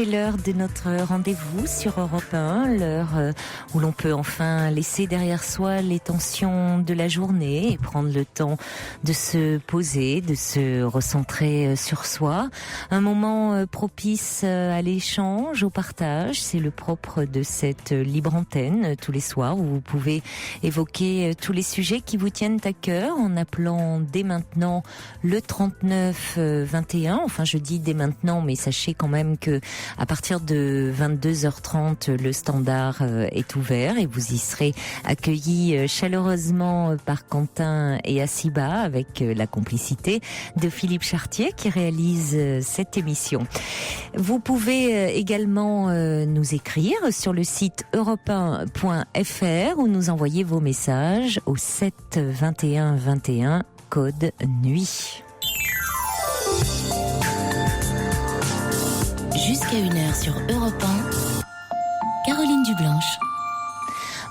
c'est l'heure de notre rendez-vous sur Europe 1, l'heure où l'on peut enfin laisser derrière soi les tensions de la journée et prendre le temps de se poser, de se recentrer sur soi. Un moment propice à l'échange, au partage, c'est le propre de cette libre antenne tous les soirs où vous pouvez évoquer tous les sujets qui vous tiennent à cœur en appelant dès maintenant le 39 21. Enfin, je dis dès maintenant, mais sachez quand même que à partir de 22h30, le standard est ouvert et vous y serez accueillis chaleureusement par Quentin et Asiba avec la complicité de Philippe Chartier qui réalise cette émission. Vous pouvez également nous écrire sur le site europe1.fr ou nous envoyer vos messages au 7 21 21 code nuit. Jusqu'à 1h sur Europe 1, Caroline Dublanche.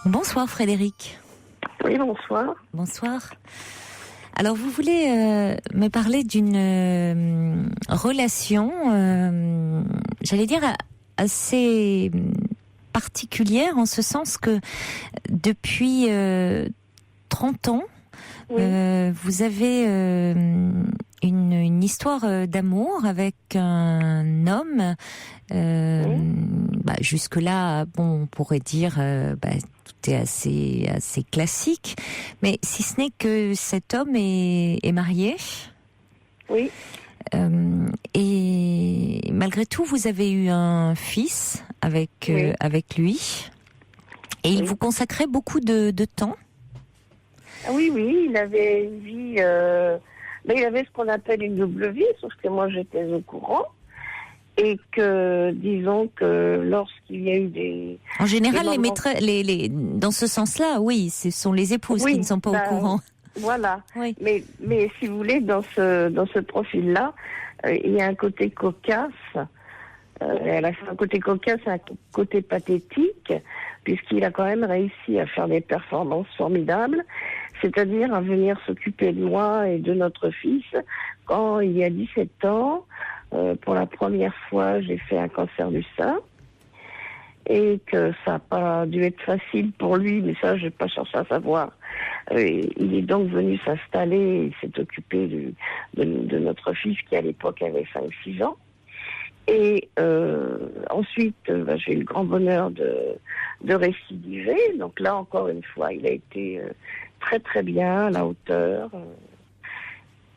Bonsoir Frédéric. Oui, bonsoir. Bonsoir. Alors vous voulez me parler d'une relation, j'allais dire assez particulière en ce sens que depuis 30 ans, oui. Vous avez une histoire d'amour avec un homme. Jusque-là, on pourrait dire tout est assez classique. Mais si ce n'est que cet homme est marié. Oui. Et malgré tout, vous avez eu un fils avec lui. Et il vous consacrait beaucoup de temps. Ah oui, il avait une vie... il avait ce qu'on appelle une double vie, sauf que moi j'étais au courant. Et que, disons que lorsqu'il y a eu des... En général, dans ce sens-là, oui, ce sont les épouses qui ne sont pas au courant. Voilà. Oui. Mais si vous voulez, dans ce profil-là, il y a un côté cocasse. Elle a fait un côté cocasse, un côté pathétique, puisqu'il a quand même réussi à faire des performances formidables, c'est-à-dire à venir s'occuper de moi et de notre fils quand il y a 17 ans. Pour la première fois, j'ai fait un cancer du sein et que ça n'a pas dû être facile pour lui, mais ça, je n'ai pas cherché à savoir. Il est donc venu s'installer et s'est occupé de notre fils qui, à l'époque, avait 5-6 ans. Et ensuite, j'ai eu le grand bonheur de récidiver. Donc là, encore une fois, il a été très très bien à la hauteur.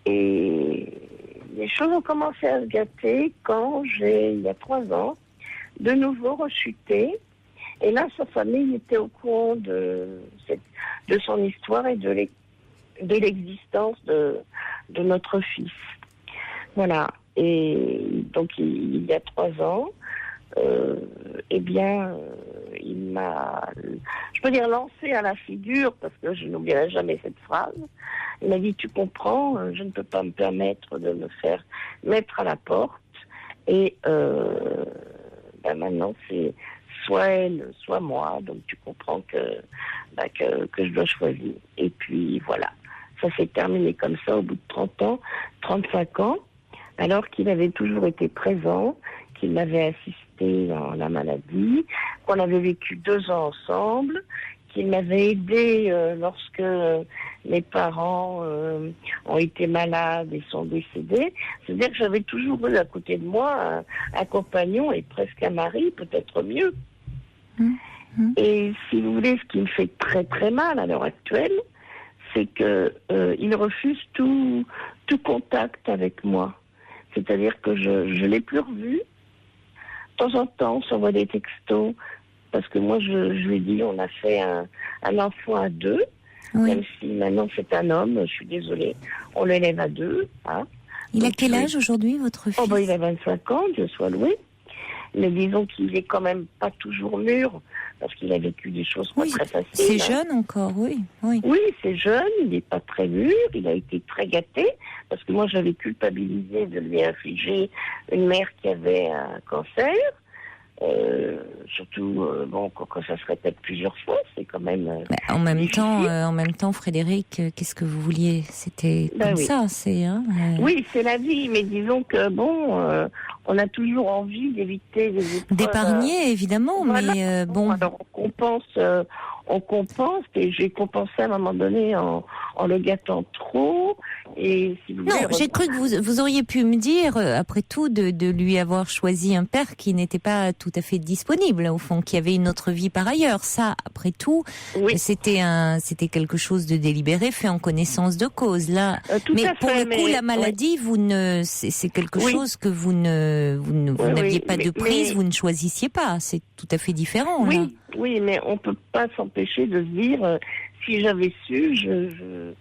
Et les choses ont commencé à se gâter quand il y a 3 ans, de nouveau rechuté. Et là, sa famille était au courant de son histoire et de l'existence de notre fils. Voilà. Et donc, il y a 3 ans, il m'a, je peux dire, lancé à la figure, parce que je n'oublierai jamais cette phrase. Il m'a dit, tu comprends, je ne peux pas me permettre de me faire mettre à la porte. Et maintenant, c'est soit elle, soit moi. Donc, tu comprends que je dois choisir. Et puis, voilà. Ça s'est terminé comme ça au bout de 30 ans, 35 ans. Alors qu'il avait toujours été présent, qu'il m'avait assisté dans la maladie, qu'on avait vécu 2 ans ensemble, qu'il m'avait aidé lorsque mes parents ont été malades et sont décédés. C'est-à-dire que j'avais toujours eu à côté de moi un compagnon et presque un mari, peut-être mieux. Et si vous voulez, ce qui me fait très très mal à l'heure actuelle, c'est que il refuse tout contact avec moi. C'est-à-dire que je ne l'ai plus revu. De temps en temps, on s'envoie des textos, parce que moi, je lui ai dit, on a fait un enfant à 2, même si maintenant c'est un homme, je suis désolée, on l'élève à 2. Hein. Il a quel âge aujourd'hui, votre fils ? Il a 25 ans, Dieu soit loué. Mais disons qu'il est quand même pas toujours mûr, parce qu'il a vécu des choses pas très faciles. C'est jeune encore, oui. Oui, c'est jeune, il n'est pas très mûr, il a été très gâté, parce que moi j'avais culpabilisé de lui infliger une mère qui avait un cancer. Surtout quand ça se répète plusieurs fois, c'est quand même en même temps, Frédéric, qu'est-ce que vous vouliez ? C'était comme ça, c'est oui, c'est la vie, mais disons que on a toujours envie d'éviter les épreuves. D'épargner, évidemment, Voilà. mais bon. Alors on compense, et j'ai compensé à un moment donné en le gâtant trop. Et si vous Non, voulez, j'ai cru que vous auriez pu me dire, après tout, de lui avoir choisi un père qui n'était pas tout à fait disponible, au fond, qui avait une autre vie par ailleurs. Ça, après tout, oui, c'était quelque chose de délibéré, fait en connaissance de cause. Là, tout mais à pour fait, le coup, la maladie, c'est quelque Oui. chose que vous n'aviez pas de prise, vous ne choisissiez pas. C'est tout à fait différent. Là. Oui, mais on peut pas s'empêcher de se dire, si j'avais su, je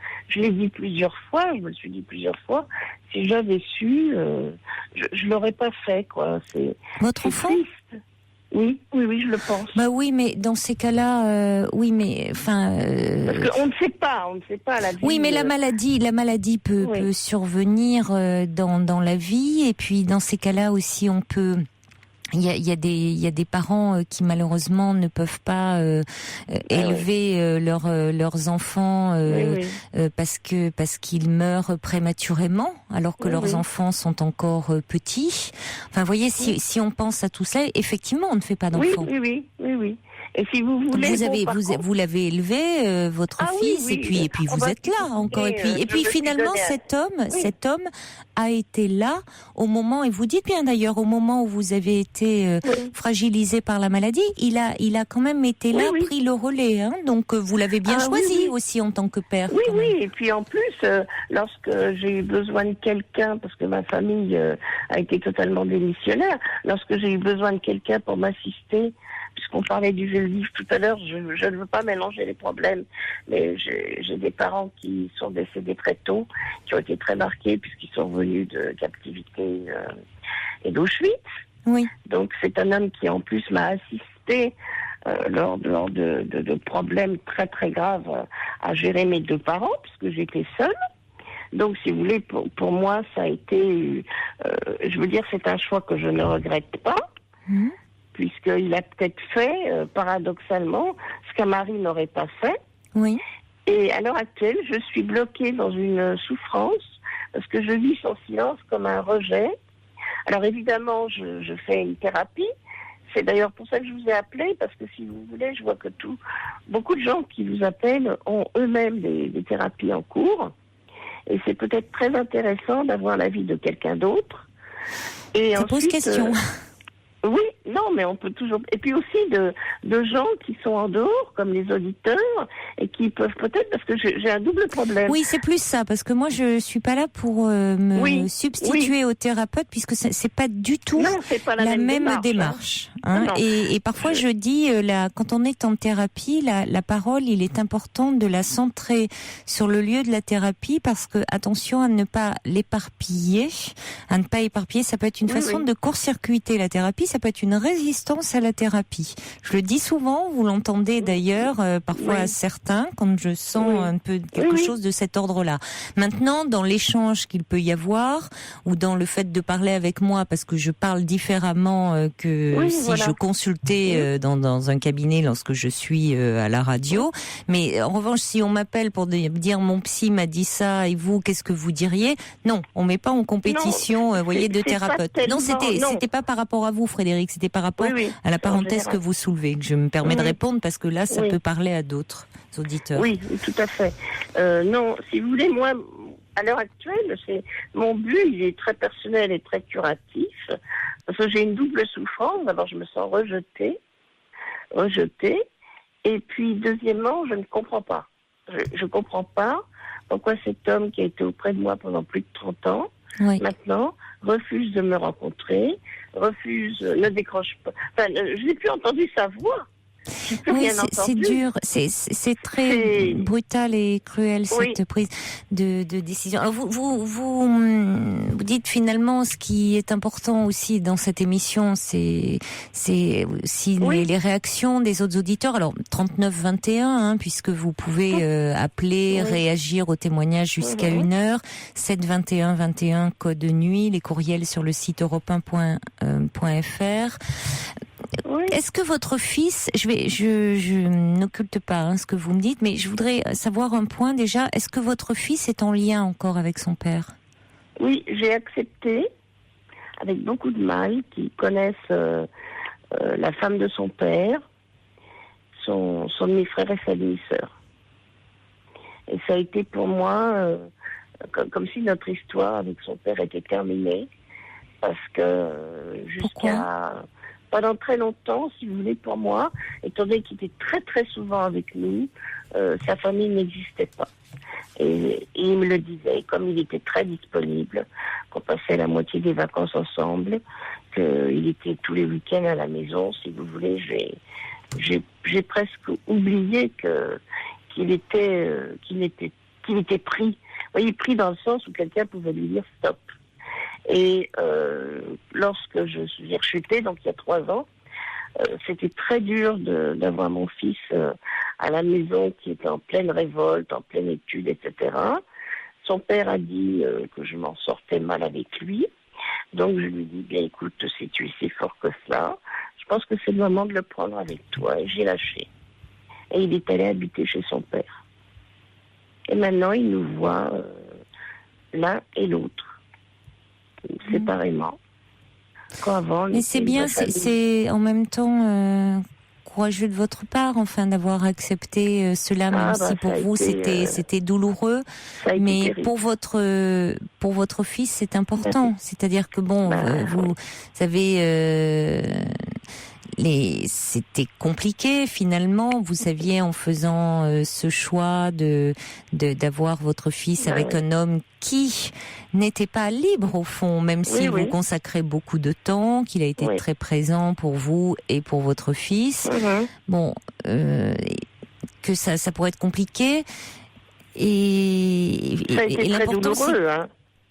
l'ai dit plusieurs fois, je me le suis dit plusieurs fois, si j'avais su, je l'aurais pas fait, quoi. Votre enfant? Triste. Oui, je le pense. Bah oui, mais dans ces cas-là, oui, mais enfin. Parce qu'on ne sait pas la vie. Oui, mais la maladie peut survenir dans la vie, et puis dans ces cas-là aussi, on peut. Il y a des parents qui malheureusement ne peuvent pas élever leurs enfants parce qu'ils meurent prématurément alors que leurs enfants sont encore petits. Enfin, vous voyez, si on pense à tout cela, effectivement, on ne fait pas d'enfants. Oui. Et si vous voulez, vous l'avez élevé votre fils, oui, et puis vous êtes là encore, et puis finalement cet homme a été là au moment, et vous dites bien d'ailleurs, au moment où vous avez été fragilisé par la maladie, il a quand même été là, pris le relais, hein, donc vous l'avez bien choisi aussi en tant que père. Oui, et puis en plus, lorsque j'ai eu besoin de quelqu'un, parce que ma famille a été totalement démissionnaire, lorsque j'ai eu besoin de quelqu'un pour m'assister, puisqu'on parlait du Veldiv tout à l'heure, je ne veux pas mélanger les problèmes, mais j'ai des parents qui sont décédés très tôt, qui ont été très marqués puisqu'ils sont venus de captivité et d'Auschwitz. Oui. Donc c'est un homme qui en plus m'a assisté lors de problèmes très très graves à gérer mes deux parents, puisque j'étais seule. Donc, si vous voulez, pour moi, ça a été, je veux dire, c'est un choix que je ne regrette pas. Puisqu'il a peut-être fait, paradoxalement, ce qu'un mari n'aurait pas fait. Oui. Et à l'heure actuelle, je suis bloquée dans une souffrance, parce que je vis son silence comme un rejet. Alors évidemment, je fais une thérapie. C'est d'ailleurs pour ça que je vous ai appelé, parce que si vous voulez, je vois que beaucoup de gens qui vous appellent ont eux-mêmes des thérapies en cours. Et c'est peut-être très intéressant d'avoir l'avis de quelqu'un d'autre. Et ça pose question. Oui, non, mais on peut toujours... Et puis aussi de gens qui sont en dehors, comme les auditeurs, et qui peuvent peut-être... Parce que j'ai un double problème. Oui, c'est plus ça, parce que moi, je suis pas là pour me substituer au thérapeute, puisque c'est pas du tout la même démarche. Hein. Et parfois, je dis, quand on est en thérapie, la parole, il est important de la centrer sur le lieu de la thérapie, parce que, attention à ne pas l'éparpiller, ça peut être une façon de court-circuiter la thérapie, ça peut être une résistance à la thérapie. Je le dis souvent, vous l'entendez d'ailleurs parfois à certains, quand je sens un peu quelque chose de cet ordre-là. Maintenant, dans l'échange qu'il peut y avoir, ou dans le fait de parler avec moi, parce que je parle différemment que je consultais dans un cabinet lorsque je suis à la radio. Mais en revanche, si on m'appelle pour dire mon psy m'a dit ça, et vous, qu'est-ce que vous diriez? Non, on met pas en compétition, voyez, de thérapeutes. Non, c'était pas par rapport à vous, Frédéric, c'était par rapport à la parenthèse que vous soulevez, que je me permets de répondre, parce que là, ça peut parler à d'autres auditeurs. Oui, tout à fait. Non, si vous voulez, moi, à l'heure actuelle, mon but, il est très personnel et très curatif, parce que j'ai une double souffrance. D'abord, je me sens rejetée, et puis, deuxièmement, je ne comprends pas. Je ne comprends pas pourquoi cet homme qui a été auprès de moi pendant plus de 30 ans, maintenant, refuse de me rencontrer, ne décroche pas. Enfin, je n'ai plus entendu sa voix. Oui, c'est dur, c'est très brutal et cruel cette prise de décision. Alors vous dites finalement, ce qui est important aussi dans cette émission, c'est aussi les réactions des autres auditeurs. Alors 3921, puisque vous pouvez appeler, réagir aux témoignages jusqu'à 1h, 7 21 21 code nuit, les courriels sur le site europe1.fr. Est-ce que votre fils, je n'occulte pas ce que vous me dites, mais je voudrais savoir un point déjà. Est-ce que votre fils est en lien encore avec son père? Oui, j'ai accepté. avec beaucoup de mal, qui connaissent la femme de son père, son demi-frère et sa demi-sœur. Et ça a été pour moi comme si notre histoire avec son père était terminée, parce que jusqu'à pendant très longtemps, si vous voulez, pour moi, étant donné qu'il était très très souvent avec nous, sa famille n'existait pas. Et il me le disait, comme il était très disponible, qu'on passait la moitié des vacances ensemble, qu'il était tous les week-ends à la maison, si vous voulez, j'ai presque oublié qu'il était pris. Vous voyez, pris dans le sens où quelqu'un pouvait lui dire stop. Et lorsque je suis rechutée, donc il y a 3 ans, c'était très dur d'avoir mon fils à la maison qui était en pleine révolte, en pleine étude, etc. Son père a dit que je m'en sortais mal avec lui. Donc je lui dis, bien écoute, si tu es si fort que cela, je pense que c'est le moment de le prendre avec toi. Et j'ai lâché. Et il est allé habiter chez son père. Et maintenant, il nous voit l'un et l'autre, séparément. Mais c'est bien, c'est en même temps courageux de votre part, enfin, d'avoir accepté cela, même si pour vous c'était douloureux. Mais pour votre fils, c'est important. C'est-à-dire que bon, vous avez c'était compliqué finalement. Vous saviez, en faisant ce choix d'avoir votre fils avec un homme qui n'était pas libre au fond, même s'il vous consacrait beaucoup de temps, qu'il a été très présent pour vous et pour votre fils. Bon, que ça pourrait être compliqué. Et ça a été très l'important, douloureux, hein.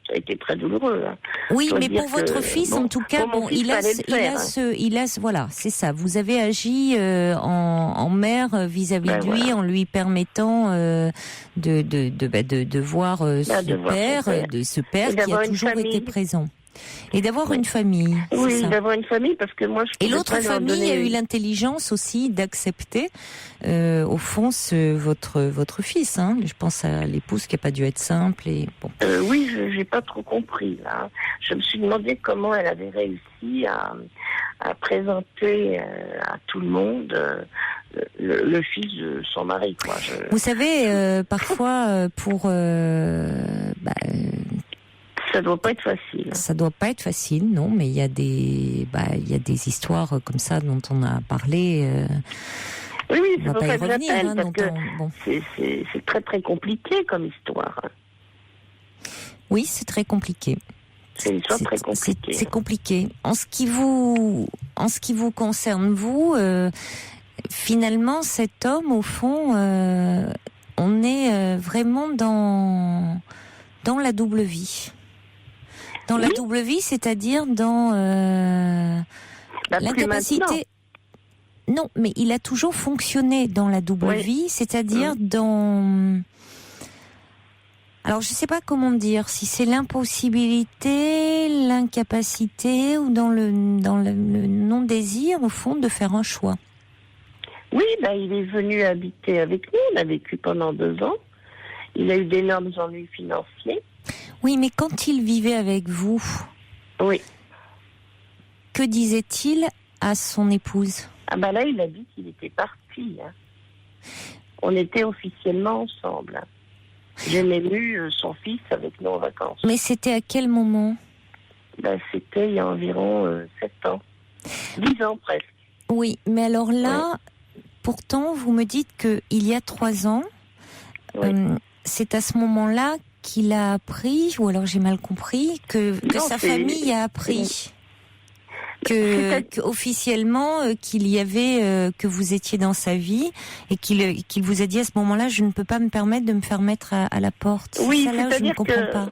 Ça a été très douloureux. Hein. Oui, mais pour votre fils, en tout cas, bon, il a, voilà, c'est ça. Vous avez agi en mère vis-à-vis de lui, en lui permettant de voir ce père qui a toujours été présent. Et d'avoir une famille. Oui, d'avoir une famille, parce que moi, et l'autre famille a eu l'intelligence aussi d'accepter, au fond, votre fils. Hein. Je pense à l'épouse qui n'a pas dû être simple. Et bon. Oui, j'ai pas trop compris. Là. Je me suis demandé comment elle avait réussi à présenter à tout le monde le fils de son mari. Quoi. Vous savez, parfois, ça doit pas être facile. Ça doit pas être facile, non, mais il y a des histoires comme ça dont on a parlé. Oui, on va pas y revenir, parce que c'est très très compliqué comme histoire. Oui, c'est très compliqué. C'est une histoire très compliquée. C'est compliqué. En ce qui vous concerne, vous, finalement, cet homme, au fond, on est vraiment dans la double vie. Dans la double vie, c'est-à-dire dans l'incapacité. Non, mais il a toujours fonctionné dans la double vie, c'est-à-dire dans. Alors, je ne sais pas comment dire, si c'est l'impossibilité, l'incapacité ou dans le non-désir, au fond, de faire un choix. Oui, il est venu habiter avec nous, on a vécu pendant 2 ans. Il a eu d'énormes ennuis financiers. Oui, mais quand il vivait avec vous, que disait-il à son épouse ? Là, il a dit qu'il était parti. Hein. On était officiellement ensemble. Hein. J'ai même eu son fils avec nous en vacances. Mais c'était à quel moment ? C'était il y a environ 7 ans. 10 ans presque. Oui, mais alors là, pourtant, vous me dites qu'il y a 3 ans, c'est à ce moment-là qu'il a appris, ou alors j'ai mal compris, que sa famille a appris que officiellement qu'il y avait que vous étiez dans sa vie et qu'il vous a dit à ce moment-là, je ne peux pas me permettre de me faire mettre à la porte. Oui, c'est ça là, je ne comprends pas.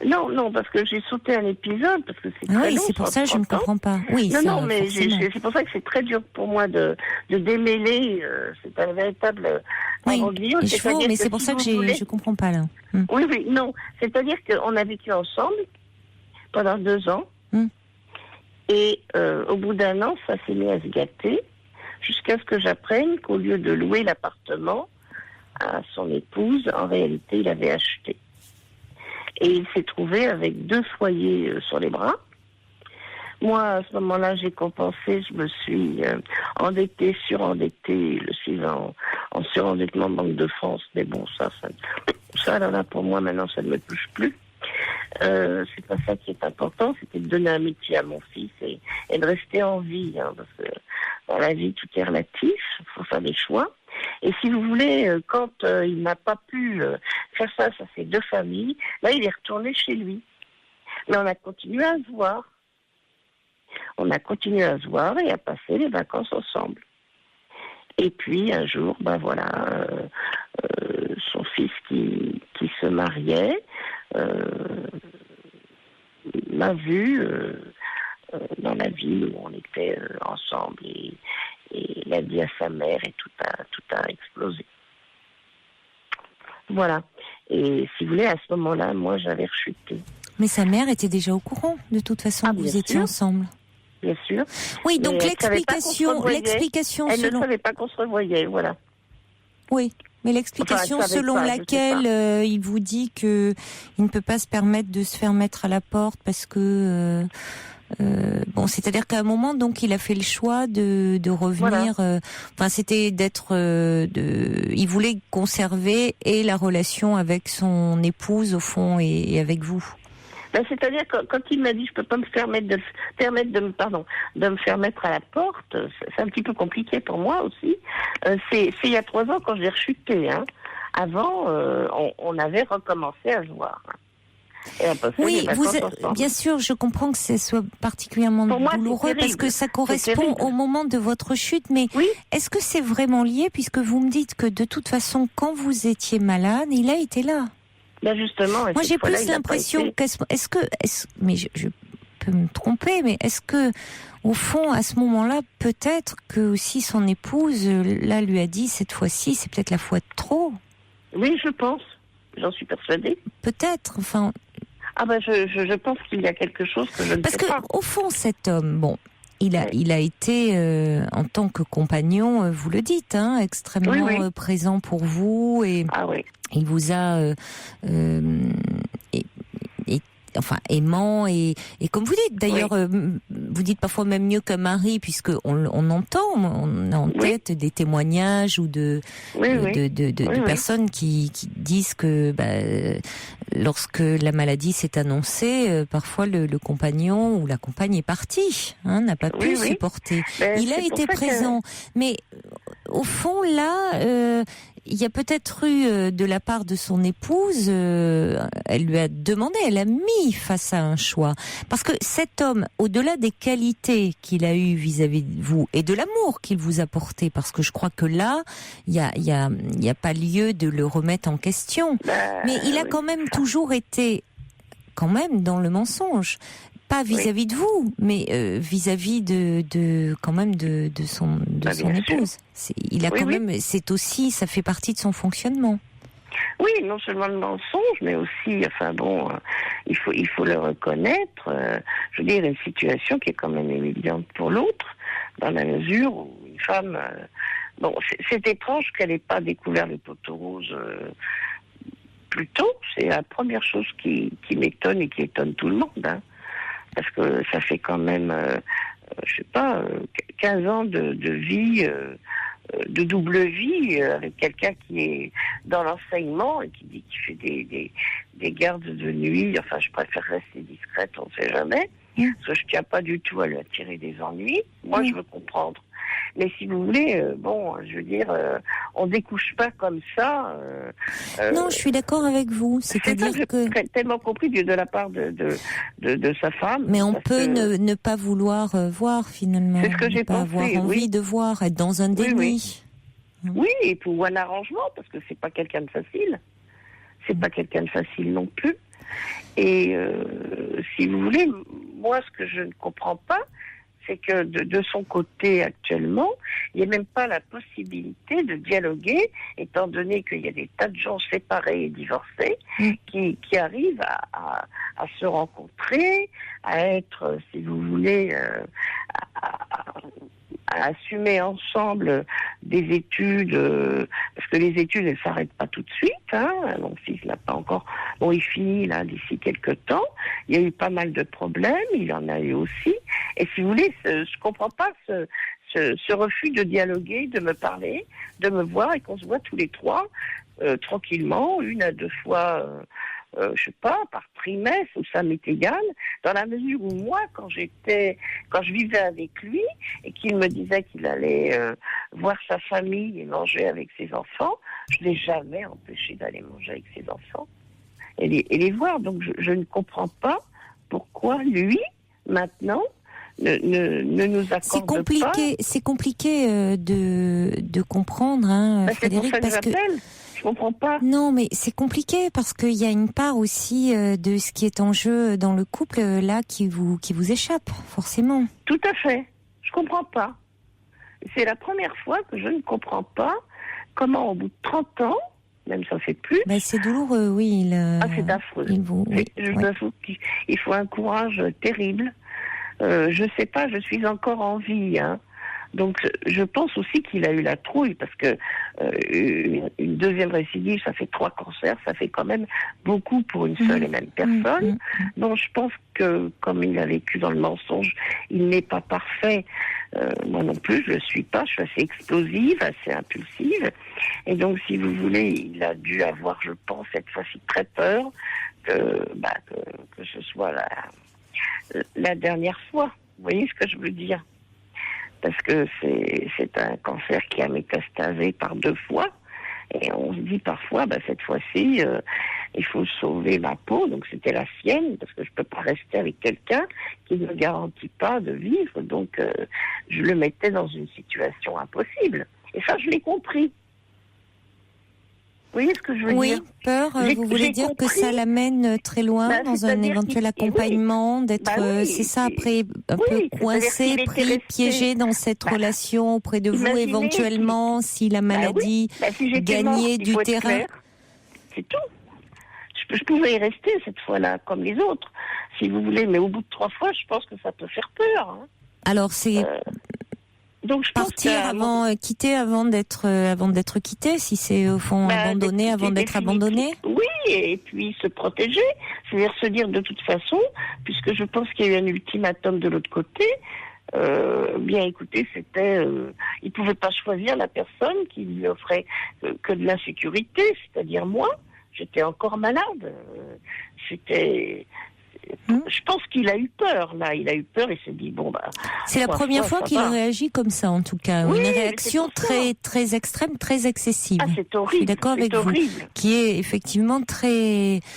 Non, parce que j'ai sauté un épisode, parce que c'est très long. Oui, c'est pour ça que je ne comprends pas. Oui, mais c'est pour ça que c'est très dur pour moi de démêler. C'est un véritable imbroglio. Mais c'est pour ça que je ne comprends pas là. Oui, non. C'est-à-dire qu'on a vécu ensemble pendant 2 ans. Et au bout d'1 an, ça s'est mis à se gâter, jusqu'à ce que j'apprenne qu'au lieu de louer l'appartement à son épouse, en réalité, il avait acheté. Et il s'est trouvé avec 2 foyers sur les bras. Moi, à ce moment-là, j'ai compensé. Je me suis endettée, surendettée. Je suis en surendettement Banque de France. Mais bon, ça, là, pour moi, maintenant, ça ne me touche plus. C'est pas ça qui est important. C'était de donner un métier à mon fils et de rester en vie. Hein, parce que dans la vie, tout est relatif. Il faut faire des choix. Et si vous voulez, quand il n'a pas pu faire face à ces deux familles, là, il est retourné chez lui. Mais on a continué à se voir. On a continué à se voir et à passer les vacances ensemble. Et puis, un jour, son fils qui se mariait m'a vu dans la ville où on était ensemble et il a dit à sa mère et tout a explosé. Voilà. Et si vous voulez, à ce moment-là, moi, j'avais rechuté. Mais sa mère était déjà au courant, de toute façon, que vous étiez ensemble. Bien sûr. Oui, donc mais l'explication elle selon... ne savait pas qu'on se revoyait, voilà. Oui, mais l'explication selon laquelle il vous dit que il ne peut pas se permettre de se faire mettre à la porte parce que... c'est-à-dire qu'à un moment, donc, il a fait le choix de revenir. Voilà. C'était d'être. Il voulait conserver et la relation avec son épouse au fond et avec vous. C'est-à-dire que quand il m'a dit je peux pas me permettre de me faire mettre à la porte, c'est un petit peu compliqué pour moi aussi. C'est il y a 3 ans quand j'ai rechuté. Hein. Avant, on avait recommencé à se voir. Oui, bien sûr, je comprends que ce soit particulièrement douloureux parce que ça correspond au moment de votre chute, mais est-ce que c'est vraiment lié puisque vous me dites que de toute façon, quand vous étiez malade, il a été là? Là justement. Moi, j'ai plus l'impression mais je peux me tromper, mais est-ce que, au fond, à ce moment-là, peut-être que aussi son épouse, là, lui a dit cette fois-ci, c'est peut-être la fois de trop? Oui, je pense. J'en suis persuadée. Peut-être, enfin... je pense qu'il y a quelque chose que je ne sais pas. Parce que, au fond, cet homme, il a été, en tant que compagnon, vous le dites, extrêmement présent pour vous et il vous a... aimant et comme vous dites d'ailleurs, vous dites parfois même mieux qu'un mari puisque on a en tête des témoignages ou de personnes qui disent que lorsque la maladie s'est annoncée, parfois le compagnon ou la compagne est parti, n'a pas pu supporter. Il a été présent, mais au fond là. Il y a peut-être eu de la part de son épouse, elle lui a demandé, elle a mis face à un choix. Parce que cet homme, au-delà des qualités qu'il a eues vis-à-vis de vous et de l'amour qu'il vous a porté, parce que je crois que là, il y a pas lieu de le remettre en question. Mais il a quand même toujours été dans le mensonge. Pas vis-à-vis de vous, mais vis-à-vis de son épouse. Il a quand même, c'est aussi, ça fait partie de son fonctionnement. Oui, non seulement le mensonge, mais aussi, il faut le reconnaître. Je veux dire, une situation qui est quand même évidente pour l'autre, dans la mesure où une femme, c'est étrange qu'elle n'ait pas découvert le poteau rose plus tôt. C'est la première chose qui m'étonne et qui étonne tout le monde. Hein. Parce que ça fait quand même, 15 ans de vie, de double vie, avec quelqu'un qui est dans l'enseignement et qui fait des gardes de nuit. Enfin, je préfère rester discrète, on ne sait jamais. Parce que je ne tiens pas du tout à lui attirer des ennuis. Moi, je veux comprendre. Mais si vous voulez, je veux dire, on découche pas comme ça. Non, je suis d'accord avec vous. C'est-à-dire que j'ai tellement compris de la part de sa femme. Mais on peut ne pas vouloir voir finalement. C'est ce que j'ai pensé. Pas avoir envie de voir, être dans un déni. Oui, et pour un arrangement, parce que c'est pas quelqu'un de facile. C'est pas quelqu'un de facile non plus. Et si vous voulez, moi, ce que je ne comprends pas, c'est que de son côté actuellement, il n'y a même pas la possibilité de dialoguer, étant donné qu'il y a des tas de gens séparés et divorcés qui arrivent à se rencontrer, à être, si vous voulez, assumer ensemble des études, parce que les études, elles s'arrêtent pas tout de suite. Mon fils n'a pas encore... Bon, il finit là d'ici quelques temps. Il y a eu pas mal de problèmes, il en a eu aussi. Et si vous voulez, je comprends pas ce refus de dialoguer, de me parler, de me voir et qu'on se voit tous les trois tranquillement, 1 à 2 fois, je sais pas, par trimestre, où ça m'est égal, dans la mesure où moi, quand je vivais avec lui et qu'il me disait qu'il allait voir sa famille et manger avec ses enfants, je l'ai jamais empêché d'aller manger avec ses enfants et les voir. Donc je ne comprends pas pourquoi lui, maintenant, ne nous accorde pas. C'est compliqué de comprendre, Frédéric, c'est pour ça que j'appelle. Je comprends pas. Non, mais c'est compliqué parce qu'il y a une part aussi de ce qui est en jeu dans le couple là qui vous échappe, forcément. Tout à fait. Je comprends pas. C'est la première fois que je ne comprends pas comment, au bout de 30 ans, même ça fait plus. Ben, c'est douloureux, oui. C'est affreux. Je t'avoue qu'il faut un courage terrible. Je sais pas, je suis encore en vie, Donc, je pense aussi qu'il a eu la trouille, parce que une deuxième récidive, ça fait 3 cancers, ça fait quand même beaucoup pour une seule et même personne. Donc, je pense que, comme il a vécu dans le mensonge, il n'est pas parfait. Moi non plus, je le suis pas. Je suis assez explosive, assez impulsive. Et donc, si vous voulez, il a dû avoir, je pense, cette fois-ci très peur que ce soit la dernière fois. Vous voyez ce que je veux dire? Parce que c'est un cancer qui a métastasé par 2 fois. Et on se dit parfois, cette fois-ci, il faut sauver ma peau. Donc c'était la sienne, parce que je peux pas rester avec quelqu'un qui ne me garantit pas de vivre. Donc je le mettais dans une situation impossible. Et ça, je l'ai compris. Vous voyez ce que je veux dire? Oui, peur, vous voulez dire que ça l'amène très loin dans un éventuel accompagnement, d'être, c'est ça, après, un peu coincé, pris, piégé dans cette relation auprès de vous, éventuellement, si la maladie gagnait du terrain. C'est tout. Je pouvais y rester cette fois-là, comme les autres, si vous voulez, mais au bout de 3 fois, je pense que ça peut faire peur. Alors, c'est... Donc, je quitter avant d'être quitté, si c'est au fond abandonné avant d'être abandonné. Oui, et puis se protéger, c'est-à-dire se dire de toute façon, puisque je pense qu'il y a eu un ultimatum de l'autre côté. Bien écoutez, c'était, il pouvait pas choisir la personne qui lui offrait que de l'insécurité, c'est-à-dire moi. J'étais encore malade. Je pense qu'il a eu peur, là. Il a eu peur et s'est dit, c'est la première fois qu'il réagit comme ça, en tout cas. Oui, une réaction très, très extrême, très excessive. C'est horrible. Je suis d'accord avec vous. Qui est effectivement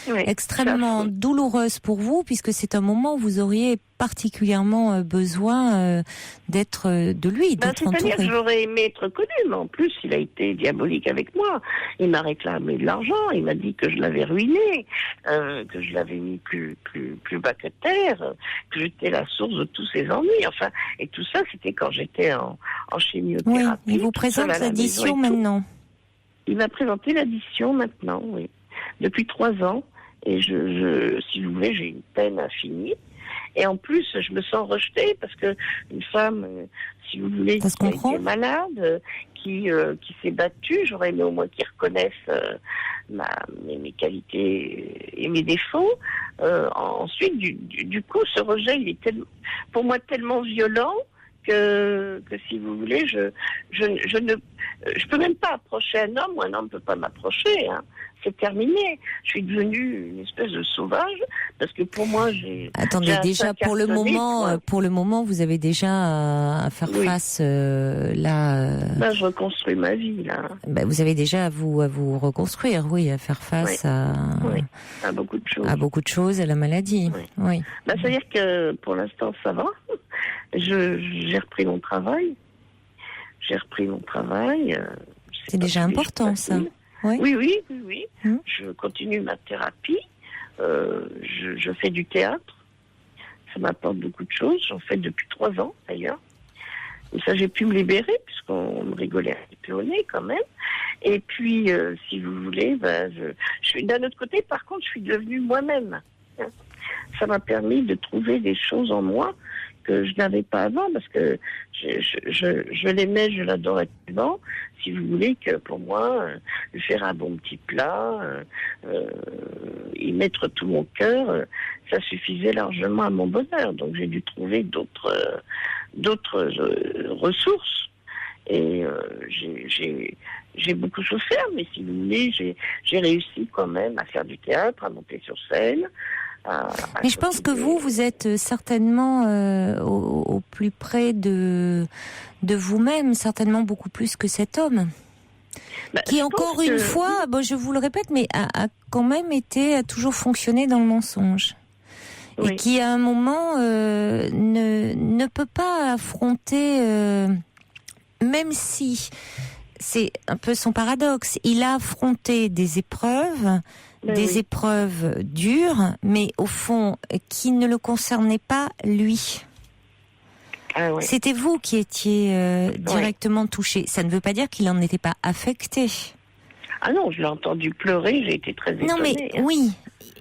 extrêmement douloureuse pour vous, puisque c'est un moment où vous auriez particulièrement besoin d'être de lui, d'être entouré. C'est-à-dire que j'aurais aimé être connu, mais en plus, il a été diabolique avec moi. Il m'a réclamé de l'argent, il m'a dit que je l'avais ruiné, que je l'avais mis plus bas que terre, que j'étais la source de tous ses ennuis. Enfin, et tout ça, c'était quand j'étais en chimiothérapie. Oui, il vous présente l'addition maintenant. Il m'a présenté l'addition maintenant, oui. Depuis 3 ans. Et si vous voulez, j'ai une peine infinie. Et en plus, je me sens rejetée parce que une femme, si vous voulez, qui est malade, qui s'est battue, j'aurais aimé au moins qu'ils reconnaissent mes qualités et mes défauts. Ensuite, du coup, ce rejet, il est pour moi tellement violent que si vous voulez, je peux même pas approcher un homme, ou un homme peut pas m'approcher. C'est terminé. Je suis devenue une espèce de sauvage parce que pour moi, Attendez, déjà pour le moment, vous avez déjà à faire face là. Je reconstruis ma vie là. Vous avez déjà à vous reconstruire, oui, à faire face à beaucoup de choses. À beaucoup de choses, à la maladie. Oui. C'est-à-dire que pour l'instant, ça va. J'ai repris mon travail. C'est déjà important, ça. Oui. Je continue ma thérapie. Je fais du théâtre. Ça m'apporte beaucoup de choses. J'en fais depuis 3 ans, d'ailleurs. Et ça, j'ai pu me libérer, puisqu'on me rigolait un petit peu au nez, quand même. Et puis, si vous voulez, je suis d'un autre côté, par contre, je suis devenue moi-même. Ça m'a permis de trouver des choses en moi que je n'avais pas avant, parce que je l'aimais, je l'adorais tellement, si vous voulez, que pour moi, lui faire un bon petit plat, y mettre tout mon cœur, ça suffisait largement à mon bonheur. Donc j'ai dû trouver d'autres ressources. Et j'ai beaucoup souffert, mais si vous voulez, j'ai réussi quand même à faire du théâtre, à monter sur scène. Mais je pense que vous êtes certainement au plus près de vous-même, certainement beaucoup plus que cet homme. Qui encore une fois, bon, je vous le répète, mais a quand même a toujours fonctionné dans le mensonge. Oui. Et qui à un moment ne peut pas affronter, même si c'est un peu son paradoxe, il a affronté des épreuves, épreuves dures, mais au fond qui ne le concernaient pas lui. Ah ouais. C'était vous qui étiez directement touché. Ça ne veut pas dire qu'il n'en était pas affecté. Ah non, je l'ai entendu pleurer, j'ai été très étonnée. Non mais oui,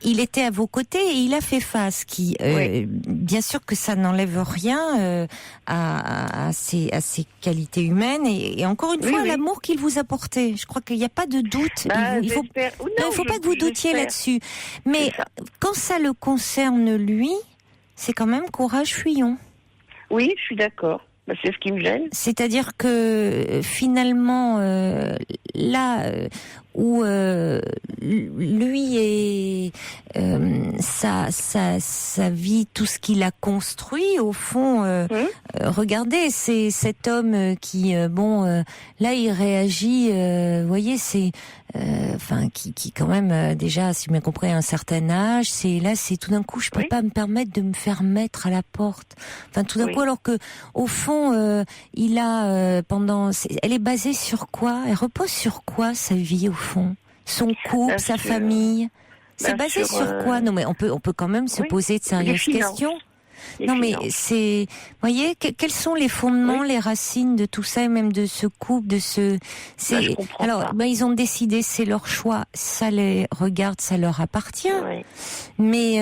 il était à vos côtés et il a fait face. Bien sûr que ça n'enlève rien à ses qualités humaines et encore une fois l'amour qu'il vous a porté. Je crois qu'il n'y a pas de doute. Il faut pas que vous doutiez là-dessus. Mais quand ça le concerne lui, c'est quand même courage fuyons. Oui, je suis d'accord. C'est ce qui me gêne. C'est-à-dire que finalement, là où lui et sa vie, tout ce qu'il a construit, au fond, regardez, c'est cet homme qui, là il réagit. Vous voyez, c'est qui quand même déjà, si vous m'avez compris, à un certain âge, c'est tout d'un coup, je peux pas me permettre de me faire mettre à la porte. Enfin, tout d'un coup, alors que au fond, il a elle est basée sur quoi? Elle repose sur quoi sa vie au fond? Son couple, sa famille. C'est basé sur quoi? Non, mais on peut quand même se poser de sérieuses questions. Non, mais vous voyez, quels sont les fondements, les racines de tout ça, et même de ce couple, ils ont décidé, c'est leur choix, ça les regarde, ça leur appartient. Mais,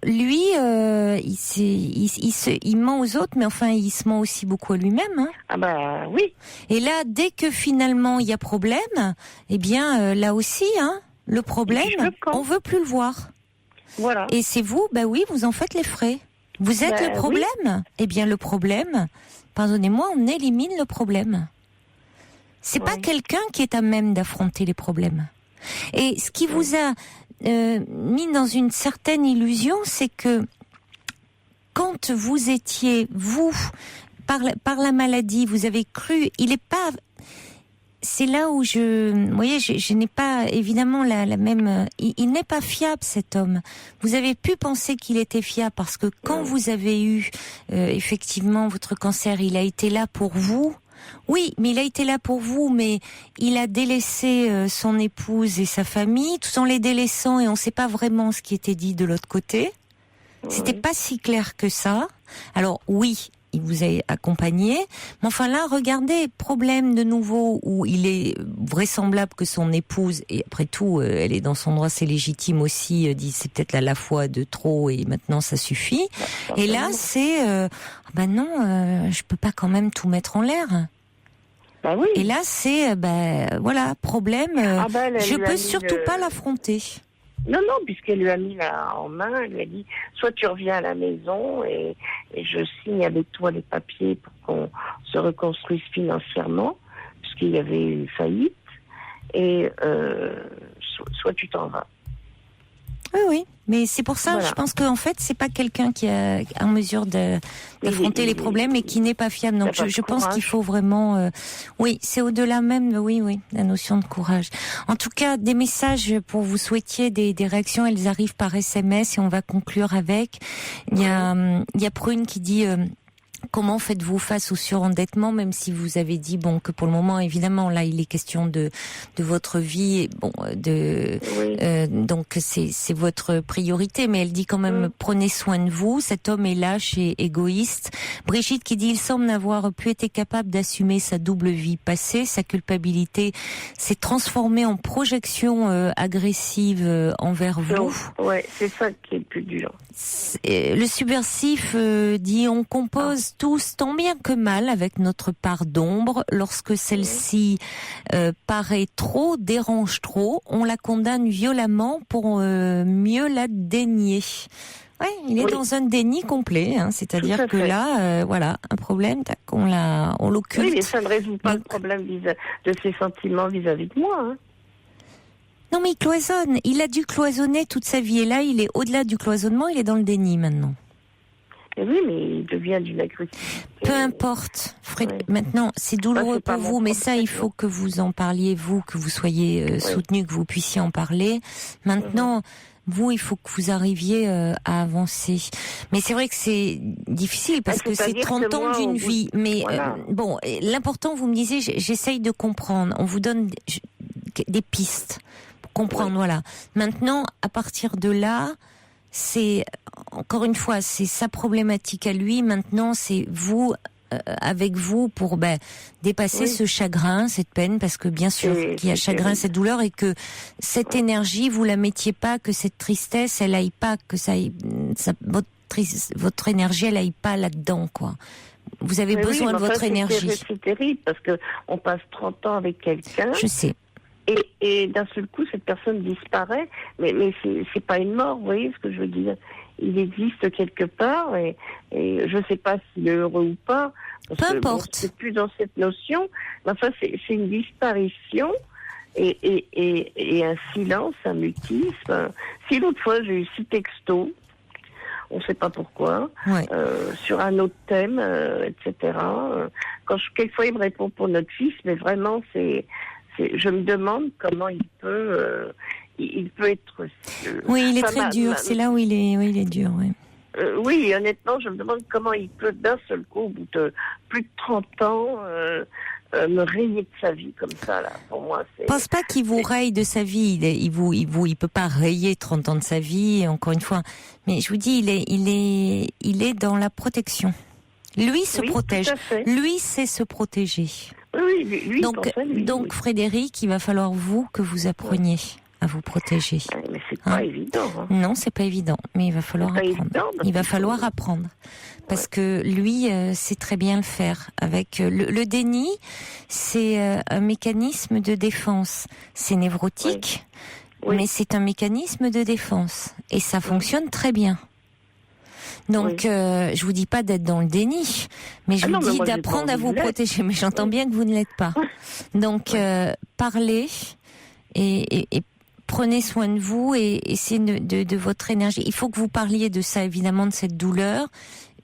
lui, il ment aux autres, mais enfin, il se ment aussi beaucoup à lui-même, hein. Ah bah, oui. Et là, dès que finalement il y a problème, eh bien, là aussi, hein, le problème, on veut plus le voir. Voilà. Et c'est vous, vous en faites les frais. Vous êtes le problème. Oui. Eh bien, le problème, pardonnez-moi, on élimine le problème. C'est pas quelqu'un qui est à même d'affronter les problèmes. Et ce qui vous a mis dans une certaine illusion, c'est que quand vous étiez, par la maladie, vous avez cru, il est pas... C'est là où vous voyez, je n'ai pas évidemment la même. Il n'est pas fiable cet homme. Vous avez pu penser qu'il était fiable parce que quand vous avez eu effectivement votre cancer, il a été là pour vous. Oui, mais il a été là pour vous, mais il a délaissé son épouse et sa famille, tout en les délaissant, et on ne sait pas vraiment ce qui était dit de l'autre côté. C'était pas si clair que ça. Alors oui. Il vous a accompagné. Mais enfin là, regardez, problème de nouveau où il est vraisemblable que son épouse, et après tout, elle est dans son droit, c'est légitime aussi, dit c'est peut-être la fois de trop et maintenant ça suffit. Et là, c'est, je peux pas quand même tout mettre en l'air. Bah oui. Et là, c'est, problème, je peux surtout pas l'affronter. Non, puisqu'elle lui a mis en main, elle lui a dit, soit tu reviens à la maison et je signe avec toi les papiers pour qu'on se reconstruise financièrement, puisqu'il y avait une faillite, et soit tu t'en vas. Oui, mais c'est pour ça, je pense qu'en fait, c'est pas quelqu'un qui est en mesure d'affronter les problèmes et qui n'est pas fiable. Donc, je pense qu'il faut vraiment... c'est au-delà même, la notion de courage. En tout cas, des messages pour vous souhaitiez, des réactions, elles arrivent par SMS et on va conclure avec. Il y a Prune qui dit... Comment faites-vous face au surendettement, même si vous avez dit que pour le moment, évidemment, là, il est question de votre vie, donc c'est votre priorité, mais elle dit quand même prenez soin de vous. Cet homme est lâche et égoïste. Brigitte qui dit il semble n'avoir plus été capable d'assumer sa double vie passée, sa culpabilité s'est transformée en projection agressive envers vous. Ouais, c'est ça qui est le plus dur. Le subversif dit on compose tous tant bien que mal avec notre part d'ombre. Lorsque celle-ci paraît trop, dérange trop, on la condamne violemment pour mieux la dénier. Ouais, il est dans un déni complet, c'est-à-dire que là, voilà, un problème, on l'occulte. Oui, mais ça ne résout pas le problème de ses sentiments vis-à-vis de moi. Hein. Non, mais il cloisonne. Il a dû cloisonner toute sa vie. Et là, il est au-delà du cloisonnement, il est dans le déni maintenant. Et oui, mais il devient d'une agressivité. Peu importe. Maintenant, c'est douloureux pour vous, mais ça, il faut que vous en parliez, vous, que vous soyez soutenu, que vous puissiez en parler. Maintenant, vous, il faut que vous arriviez à avancer. Mais c'est vrai que c'est difficile parce que c'est 30 ans d'une vie. Mais l'important, vous me disiez, j'essaye de comprendre. On vous donne des pistes pour comprendre, voilà. Maintenant, à partir de là, c'est, encore une fois, c'est sa problématique à lui. Maintenant, c'est vous, avec vous, pour dépasser ce chagrin, cette peine, parce que bien sûr qu'il y a chagrin, cette douleur, et que cette énergie, vous la mettiez pas, que cette tristesse, elle aille pas, que votre énergie, elle aille pas là-dedans, quoi. Vous avez besoin de votre énergie. C'est terrible, parce que on passe 30 ans avec quelqu'un. Je sais. Et d'un seul coup, cette personne disparaît, mais c'est pas une mort, vous voyez ce que je veux dire. Il existe quelque part, et je sais pas s'il est heureux ou pas. Peu importe. C'est plus dans cette notion, mais enfin, c'est une disparition, et un silence, un mutisme. Si l'autre fois, j'ai eu 6 textos, on ne sait pas pourquoi, sur un autre thème, etc. Quelquefois, il me répond pour notre fils, mais vraiment, je me demande comment il peut être. Oui, il est très dur. C'est là où il est dur. Oui. Oui, honnêtement, je me demande comment il peut d'un seul coup, au bout de plus de 30 ans, me rayer de sa vie comme ça. Là, pour moi, je pense pas qu'il vous raye de sa vie. Il peut pas rayer 30 ans de sa vie. Encore une fois, mais je vous dis, il est dans la protection. Lui se protège. Lui sait se protéger. Oui, lui, donc Frédéric, il va falloir que vous appreniez à vous protéger. Mais c'est pas évident. Hein. Non, c'est pas évident, mais il va falloir apprendre. Parce que lui sait très bien le faire. Avec le déni, c'est un mécanisme de défense. C'est névrotique, mais c'est un mécanisme de défense. Et ça fonctionne très bien. Donc, je vous dis pas d'être dans le déni, mais je vous dis d'apprendre à vous protéger. Mais j'entends bien que vous ne l'êtes pas. Donc, parlez et prenez soin de vous et essayez de votre énergie. Il faut que vous parliez de ça, évidemment, de cette douleur.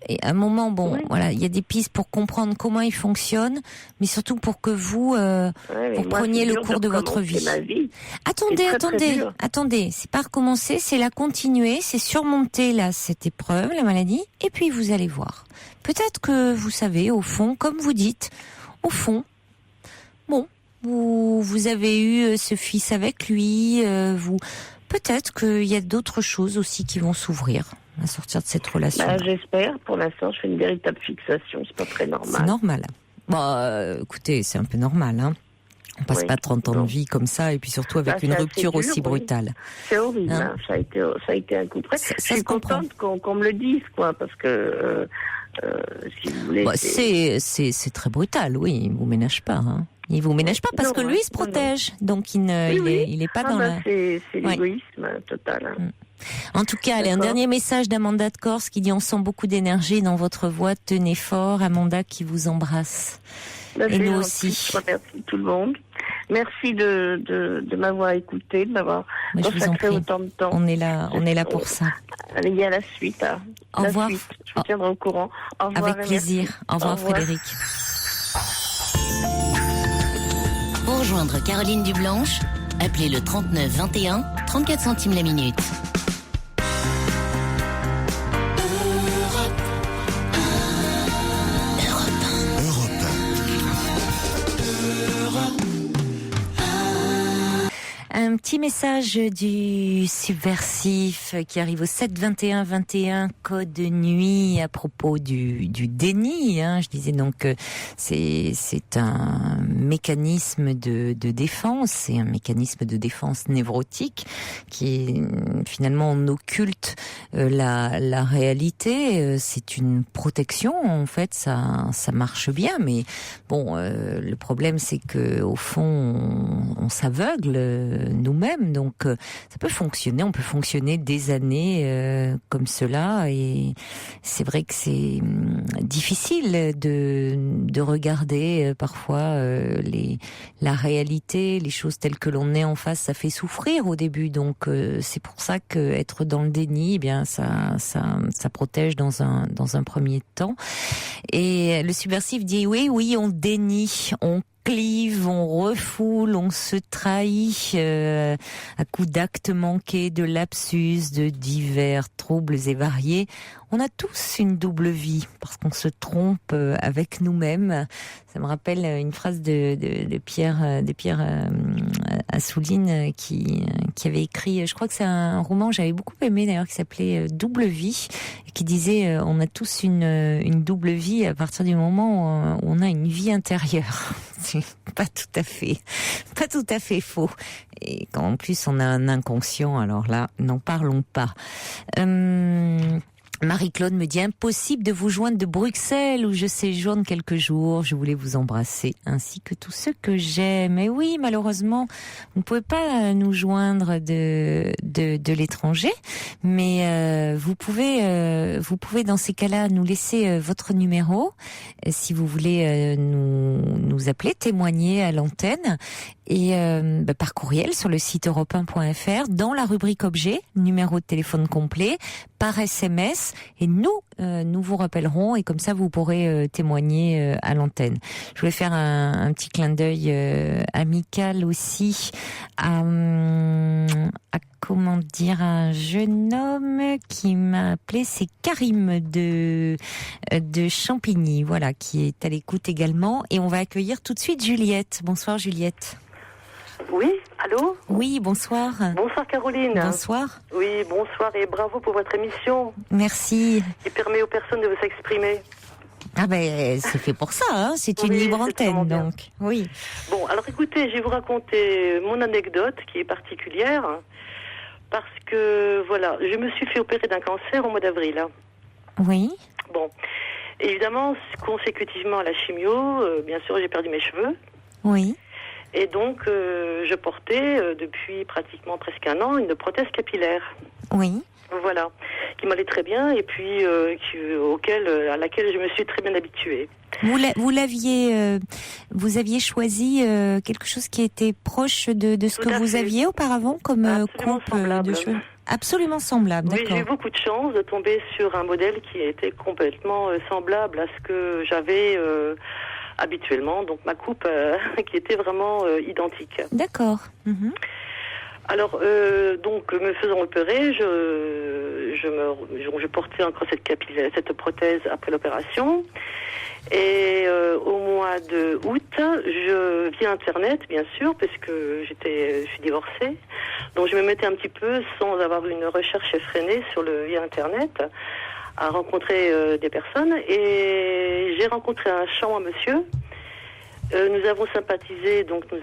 Et à un moment, voilà, il y a des pistes pour comprendre comment il fonctionne, mais surtout pour que vous preniez le cours de votre vie. Attendez, c'est pas recommencer, c'est la continuer, c'est surmonter cette épreuve, la maladie, et puis vous allez voir. Peut-être que vous savez, au fond, comme vous dites, au fond, vous avez eu ce fils avec lui, peut-être qu'il y a d'autres choses aussi qui vont s'ouvrir à sortir de cette relation. J'espère. Pour l'instant, je fais une véritable fixation. C'est pas très normal. C'est normal. Écoutez, c'est un peu normal, hein. On passe pas 30 ans de vie comme ça, et puis surtout avec une rupture aussi brutale. C'est horrible, hein. Ça a été un coup près. Je suis contente qu'on me le dise, quoi, parce que, si vous voulez... c'est très brutal, oui, il vous ménage pas, hein. Il vous ménage pas parce que lui, il se protège. Donc, il est pas dans la... C'est l'égoïsme total, hein. En tout cas, allez, un dernier message d'Amanda de Corse qui dit: on sent beaucoup d'énergie dans votre voix, tenez fort. Amanda qui vous embrasse. Et nous aussi. Je remercie tout le monde. Merci de m'avoir écouté, de m'avoir consacré autant de temps. On est là pour ça. Allez, il y a la suite. Au revoir. Suite. Je vous tiendrai au courant. Au revoir. Avec plaisir. Au revoir, Frédéric. Pour rejoindre Caroline Dublanche, appelez le 39 21, 34 centimes la minute. un petit message du subversif qui arrive au 7 21 21 code de nuit à propos du déni. Je disais donc c'est un mécanisme de défense, c'est un mécanisme de défense névrotique qui finalement on occulte la réalité. C'est une protection en fait, ça marche bien, mais bon, le problème c'est que au fond on s'aveugle nous-mêmes, donc ça peut fonctionner, on peut fonctionner des années comme cela, et c'est vrai que c'est difficile de regarder parfois la réalité, les choses telles que l'on est en face, ça fait souffrir au début, donc c'est pour ça que être dans le déni, eh bien ça protège dans un premier temps. Et le subversif dit oui, on dénie, on clive, on refoule, on se trahit à coups d'actes manqués, de lapsus, de divers troubles et variés. On a tous une double vie parce qu'on se trompe avec nous-mêmes. Ça me rappelle une phrase de Pierre Assouline qui avait écrit, je crois que c'est un roman que j'avais beaucoup aimé d'ailleurs, qui s'appelait Double vie, et qui disait on a tous une double vie à partir du moment où on a une vie intérieure. C'est pas tout à fait faux. Et quand en plus on a un inconscient, alors là, n'en parlons pas. Marie-Claude me dit impossible de vous joindre de Bruxelles où je séjourne quelques jours. Je voulais vous embrasser ainsi que tous ceux que j'aime. Et oui, malheureusement, vous ne pouvez pas nous joindre de l'étranger, mais vous pouvez dans ces cas-là nous laisser votre numéro si vous voulez nous appeler, témoigner à l'antenne. Et par courriel sur le site europe1.fr, dans la rubrique objet, numéro de téléphone complet, par SMS, et nous vous rappellerons, et comme ça vous pourrez témoigner à l'antenne. Je voulais faire un petit clin d'œil amical aussi à comment dire, un jeune homme qui m'a appelé, c'est Karim de Champigny, voilà, qui est à l'écoute également, et on va accueillir tout de suite Juliette. Bonsoir Juliette. Oui, allô ? Oui, bonsoir. Bonsoir Caroline. Bonsoir. Oui, bonsoir et bravo pour votre émission. Merci. Qui permet aux personnes de s'exprimer. Ah ben, c'est fait pour ça, c'est une libre antenne, donc. Oui. Bon, alors écoutez, je vais vous raconter mon anecdote qui est particulière, parce que, voilà, je me suis fait opérer d'un cancer au mois d'avril. Oui. Bon, évidemment, consécutivement à la chimio, bien sûr, j'ai perdu mes cheveux. Oui. Et donc, je portais depuis pratiquement presque un an une prothèse capillaire. Oui. Voilà, qui m'allait très bien et puis à laquelle je me suis très bien habituée. Vous aviez choisi quelque chose qui était proche de ce que vous aviez auparavant comme coupe de cheveux. Absolument semblable, d'accord. Oui, j'ai eu beaucoup de chance de tomber sur un modèle qui était complètement semblable à ce que j'avais habituellement, donc ma coupe qui était vraiment identique. D'accord. Mm-hmm. Alors, donc, me faisant opérer, je portais encore cette prothèse après l'opération. Et au mois de août, via Internet, bien sûr, parce que je suis divorcée, donc je me mettais un petit peu, sans avoir une recherche effrénée via Internet, à rencontrer des personnes. Et j'ai rencontré un charmant monsieur. Nous avons sympathisé, donc nous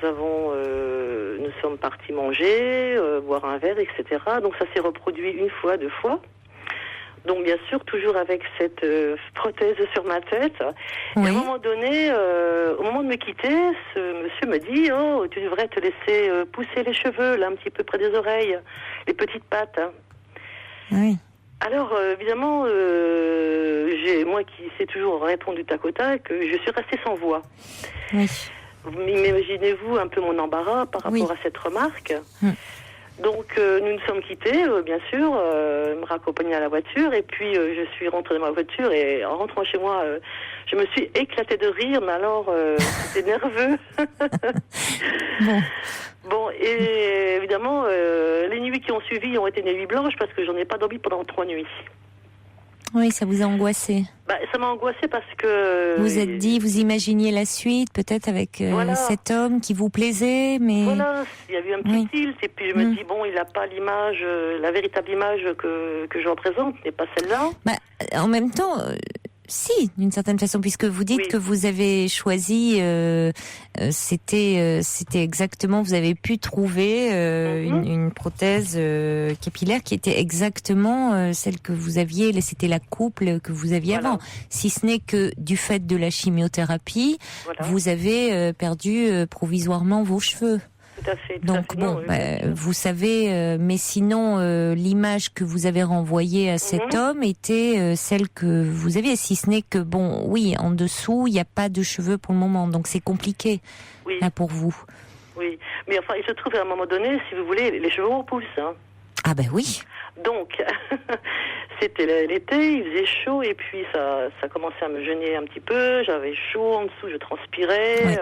sommes partis manger, boire un verre, etc. Donc ça s'est reproduit une fois, deux fois. Donc bien sûr, toujours avec cette prothèse sur ma tête. Oui. Et à un moment donné, au moment de me quitter, ce monsieur me dit « Oh, tu devrais te laisser pousser les cheveux, là, un petit peu près des oreilles, les petites pattes. » Oui. Alors, évidemment, moi qui sais toujours répondre du tac au tac, je suis restée sans voix. Oui. Imaginez-vous un peu mon embarras par rapport à cette remarque. Donc, nous nous sommes quittés, bien sûr, me raccompagner à la voiture, et puis je suis rentrée dans ma voiture, et en rentrant chez moi, je me suis éclatée de rire, mais alors, c'était nerveux. Bon, et évidemment, les nuits qui ont suivi ont été des nuits blanches, parce que j'en ai pas dormi pendant 3 nuits. Oui, ça vous a angoissé. Ça m'a angoissé parce que... Vous êtes dit, vous imaginiez la suite, peut-être avec cet homme qui vous plaisait, mais... Voilà, il y a eu un petit tilt, et puis je me dis, bon, il n'a pas l'image, la véritable image que je représente, n'est pas celle-là. En même temps... Si, d'une certaine façon, puisque vous dites que vous avez choisi, c'était exactement, vous avez pu trouver une prothèse capillaire qui était exactement celle que vous aviez, c'était la couple que vous aviez avant. Si ce n'est que du fait de la chimiothérapie, vous avez perdu provisoirement vos cheveux. Tout à fait. Donc vous savez, mais sinon l'image que vous avez renvoyée à cet homme était celle que vous aviez, si ce n'est que en dessous il n'y a pas de cheveux pour le moment, donc c'est compliqué là pour vous. Oui, mais enfin il se trouve à un moment donné, si vous voulez, les cheveux repoussent. Ah ben oui. Donc c'était l'été, il faisait chaud et puis ça commençait à me gêner un petit peu, j'avais chaud en dessous, je transpirais.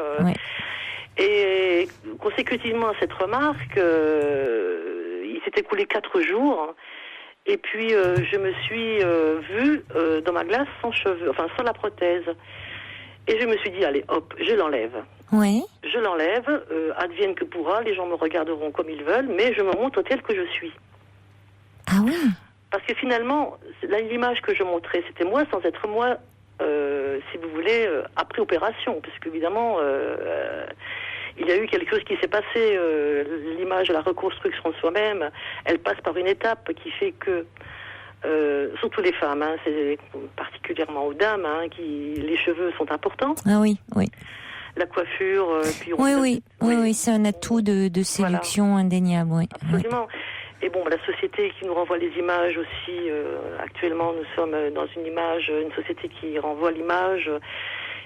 Et consécutivement à cette remarque, il s'est écoulé 4 jours. Et puis je me suis vue dans ma glace sans cheveux, enfin sans la prothèse. Et je me suis dit, allez, hop, je l'enlève. Oui. Je l'enlève, advienne que pourra, les gens me regarderont comme ils veulent, mais je me montre telle que je suis. Ah oui. Parce que finalement, l'image que je montrais, c'était moi sans être moi. Si vous voulez, après opération, parce qu'évidemment, il y a eu quelque chose qui s'est passé. L'image de la reconstruction de soi-même, elle passe par une étape qui fait que, surtout les femmes, c'est particulièrement aux dames, les cheveux sont importants. Ah oui, oui. La coiffure, puis oui, c'est un atout de séduction indéniable, oui. Absolument. Et la société qui nous renvoie les images aussi, actuellement nous sommes dans une société qui renvoie l'image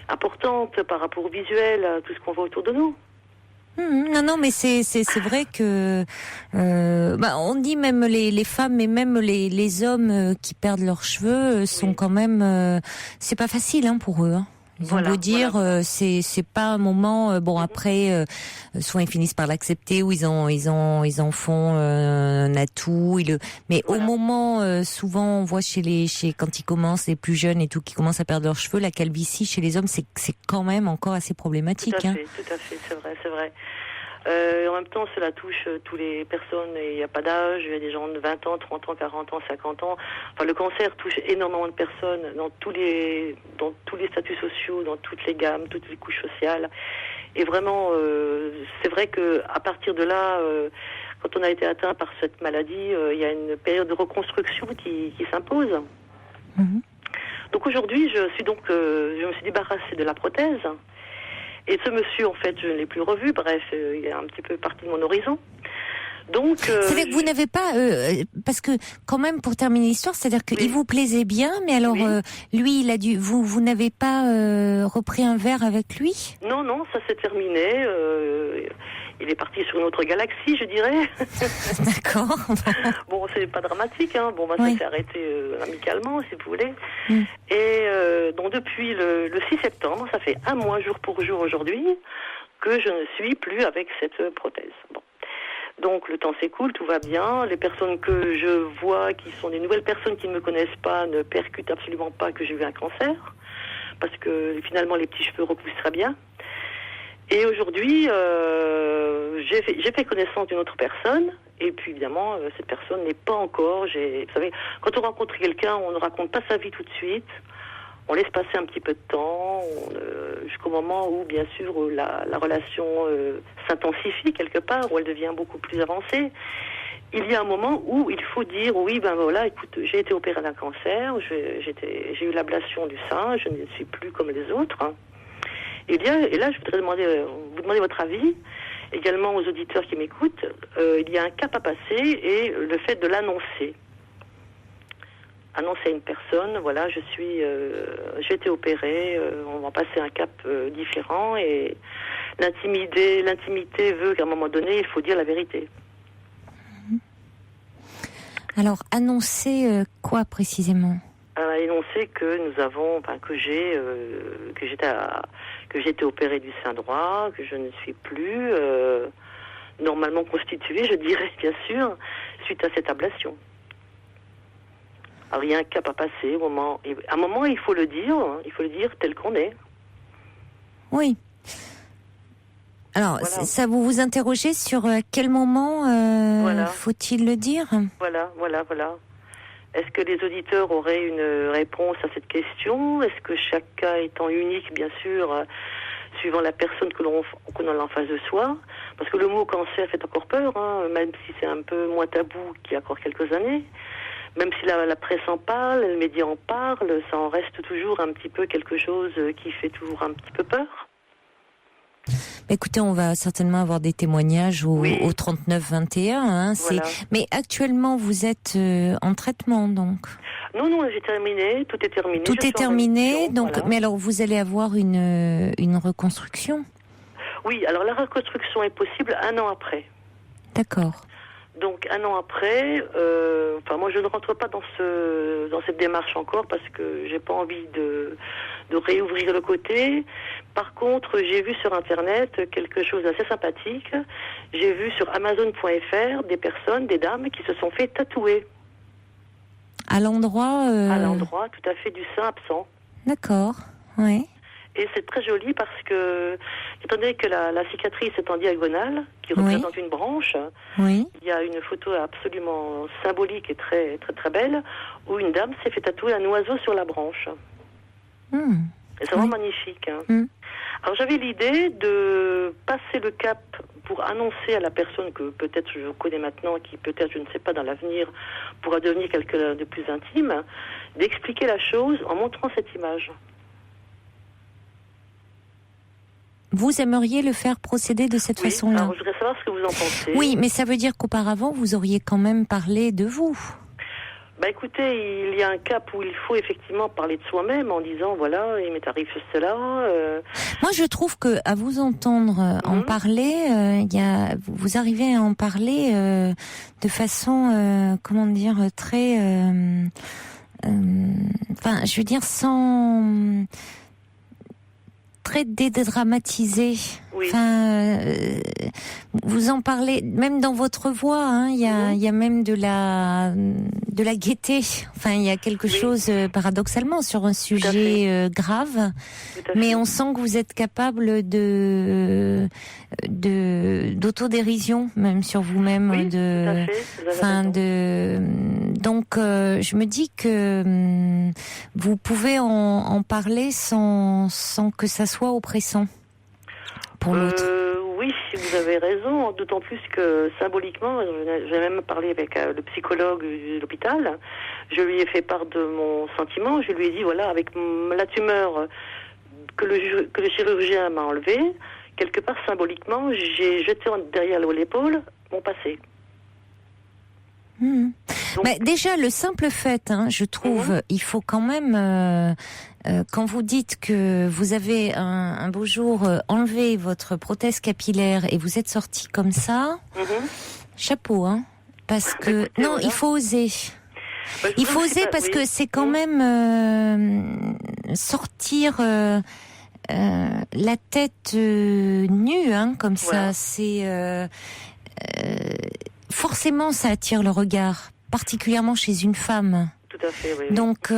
importante par rapport au visuel, à tout ce qu'on voit autour de nous. Non, mais c'est vrai que on dit même les femmes, mais même les hommes qui perdent leurs cheveux sont quand même, c'est pas facile pour eux. Ils ont beau dire, c'est pas un moment. Après, soit ils finissent par l'accepter, ou ils en font un atout. Mais au moment, souvent, on voit quand ils commencent, les plus jeunes et tout, qui commencent à perdre leurs cheveux, la calvitie chez les hommes, c'est quand même encore assez problématique. Tout à fait, c'est vrai. En même temps, cela touche toutes les personnes, et il n'y a pas d'âge, il y a des gens de 20 ans, 30 ans, 40 ans, 50 ans. Enfin, le cancer touche énormément de personnes dans tous les statuts sociaux, dans toutes les gammes, toutes les couches sociales. Et vraiment, c'est vrai qu'à partir de là, quand on a été atteint par cette maladie, il y a une période de reconstruction qui s'impose. Donc aujourd'hui, je me suis débarrassée de la prothèse. Et ce monsieur, en fait, je ne l'ai plus revu. Bref, il est un petit peu parti de mon horizon. Donc, c'est-à-dire que vous n'avez pas, parce que quand même, pour terminer l'histoire, c'est-à-dire qu'il vous plaisait bien, mais alors lui, il a dû, vous n'avez pas repris un verre avec lui? Non, ça s'est terminé. Il est parti sur une autre galaxie, je dirais. D'accord. Bon, c'est pas dramatique, Ça s'est arrêté amicalement, si vous voulez. Et donc depuis le 6 septembre, ça fait 1 mois jour pour jour aujourd'hui que je ne suis plus avec cette prothèse. Donc le temps s'écoule, tout va bien. Les personnes que je vois, qui sont des nouvelles personnes qui ne me connaissent pas, ne percutent absolument pas que j'ai eu un cancer, parce que finalement les petits cheveux repoussent très bien. Et aujourd'hui, j'ai fait connaissance d'une autre personne, et puis évidemment, cette personne n'est pas encore... Vous savez, quand on rencontre quelqu'un, on ne raconte pas sa vie tout de suite, on laisse passer un petit peu de temps, jusqu'au moment où, bien sûr, la relation s'intensifie quelque part, où elle devient beaucoup plus avancée. Il y a un moment où il faut dire, écoute, j'ai été opérée d'un cancer, j'ai eu l'ablation du sein, je ne suis plus comme les autres, Et là, je voudrais vous demander votre avis, également aux auditeurs qui m'écoutent. Il y a un cap à passer, et le fait de l'annoncer. Annoncer à une personne, j'ai été opérée, on va passer un cap différent, et l'intimité veut qu'à un moment donné, il faut dire la vérité. Alors, annoncer quoi précisément ? Énoncer que j'ai été opérée du sein droit, que je ne suis plus normalement constituée, je dirais bien sûr, suite à cette ablation. Alors il y a un cap à passer au moment. À un moment, il faut le dire. Hein, il faut le dire tel qu'on est. Oui. Alors, Voilà. ça vous interrogez sur à quel moment faut-il le dire ? Voilà. Est-ce que les auditeurs auraient une réponse à cette question ? Est-ce que chaque cas étant unique, bien sûr, suivant la personne qu'on a en face de soi ? Parce que le mot cancer fait encore peur, hein, même si c'est un peu moins tabou qu'il y a encore quelques années. Même si la presse en parle, les médias en parlent, ça en reste toujours un petit peu quelque chose qui fait toujours un petit peu peur. Écoutez, on va certainement avoir des témoignages au 39-21. Hein, Voilà. Mais actuellement, vous êtes en traitement, donc. Non, j'ai terminé. Tout est terminé. Tout est terminé, donc. Voilà. Mais alors, vous allez avoir une reconstruction ? Oui, alors la reconstruction est possible 1 an après. D'accord. Donc 1 an après, moi je ne rentre pas dans cette démarche encore parce que j'ai pas envie de réouvrir le côté. Par contre, j'ai vu sur internet quelque chose d'assez sympathique. J'ai vu sur Amazon.fr des dames qui se sont fait tatouer. À l'endroit À l'endroit, tout à fait, du sein absent. D'accord, oui. Et c'est très joli parce que, étant donné que la cicatrice est en diagonale, qui représente une branche, oui. Il y a une photo absolument symbolique et très, très, très belle, où une dame s'est fait tatouer un oiseau sur la branche. Et c'est vraiment magnifique. Hein. Alors j'avais l'idée de passer le cap pour annoncer à la personne que peut-être je connais maintenant, qui peut-être, je ne sais pas, dans l'avenir, pourra devenir quelqu'un de plus intime, d'expliquer la chose en montrant cette image. Vous aimeriez le faire procéder de cette façon-là ? Alors je voudrais savoir ce que vous en pensez. Oui, mais ça veut dire qu'auparavant, vous auriez quand même parlé de vous. Écoutez, il y a un cap où il faut effectivement parler de soi-même en disant, voilà, il m'est arrivé cela. Moi, je trouve que à vous entendre en parler, vous arrivez à en parler de façon, très... je veux dire, sans... très dédramatisé. Oui. Vous en parlez même dans votre voix. Hein, il y a même de la gaieté. Enfin, il y a quelque chose paradoxalement sur un sujet grave. Mais on sent que vous êtes capable d'autodérision même sur vous-même. Oui, tout à fait. Donc, je me dis que vous pouvez en parler sans que ça soit oppressant pour l'autre. Oui, vous avez raison, d'autant plus que symboliquement, j'ai même parlé avec le psychologue de l'hôpital, je lui ai fait part de mon sentiment, je lui ai dit, voilà, avec la tumeur que le chirurgien m'a enlevée, quelque part symboliquement, j'ai jeté derrière l'épaule mon passé. Mais déjà, le simple fait, je trouve, il faut quand même, quand vous dites que vous avez un beau jour enlevé votre prothèse capillaire et vous êtes sorti comme ça, chapeau, parce que il faut oser. Il faut oser parce que c'est quand même sortir la tête nue, comme ça. C'est forcément, ça attire le regard, particulièrement chez une femme. Tout à fait, oui. Donc,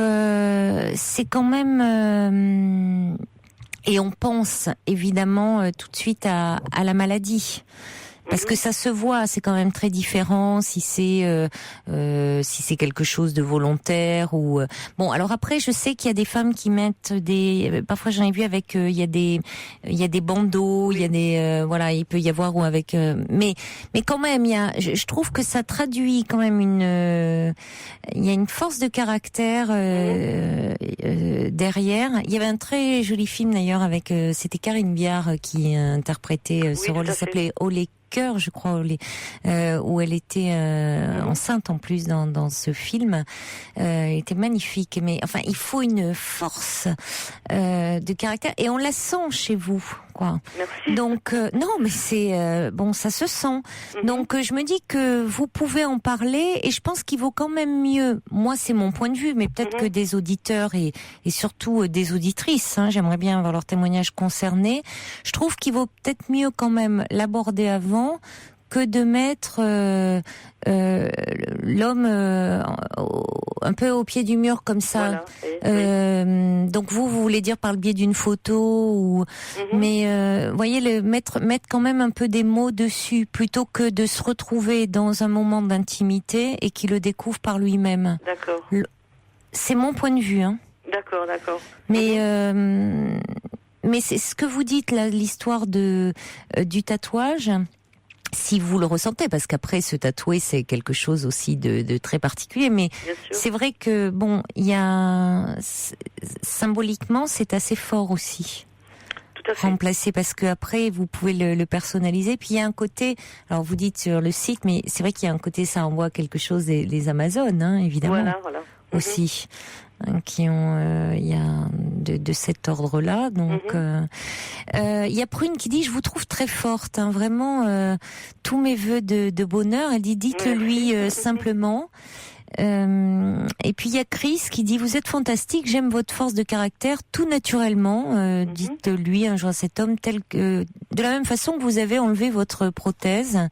c'est quand même... et on pense, évidemment, tout de suite à la maladie. Parce que ça se voit, c'est quand même très différent si c'est quelque chose de volontaire ou bon. Alors après, je sais qu'il y a des femmes qui mettent parfois j'en ai vu avec il y a des bandeaux, il y a des il peut y avoir ou avec mais quand même je trouve que ça traduit quand même il y a une force de caractère derrière. Il y avait un très joli film d'ailleurs avec c'était Karine Viard qui interprétait ce rôle, il s'appelait Olé Cœur, je crois, où elle était enceinte en plus dans ce film. Elle était magnifique, mais enfin, il faut une force de caractère et on la sent chez vous, quoi. Merci. Donc non, mais c'est ça se sent. Donc je me dis que vous pouvez en parler et je pense qu'il vaut quand même mieux. Moi, c'est mon point de vue, mais peut-être que des auditeurs et surtout des auditrices, j'aimerais bien avoir leur témoignage concerné. Je trouve qu'il vaut peut-être mieux quand même l'aborder avant que de mettre l'homme un peu au pied du mur comme ça. Voilà. Donc vous voulez dire par le biais d'une photo ou mais voyez mettre quand même un peu des mots dessus plutôt que de se retrouver dans un moment d'intimité et qu'il le découvre par lui-même. D'accord. C'est mon point de vue, hein. D'accord. Mais c'est ce que vous dites là, l'histoire du tatouage. Si vous le ressentez, parce qu'après se tatouer c'est quelque chose aussi de très particulier, mais c'est vrai que bon, il y a symboliquement c'est assez fort aussi. Tout à fait. Remplacer, parce que après vous pouvez le personnaliser. Puis il y a un côté, alors vous dites sur le site, mais c'est vrai qu'il y a un côté, ça envoie quelque chose des Amazones, hein, évidemment. Voilà. Aussi. Qui ont il y a de cet ordre-là. Donc il y a Prune qui dit: je vous trouve très forte, hein, vraiment tous mes vœux de bonheur. Elle dit: dites-le lui simplement. Et puis il y a Chris qui dit: vous êtes fantastique, j'aime votre force de caractère tout naturellement. Dites-lui un jour à cet homme tel que de la même façon que vous avez enlevé votre prothèse.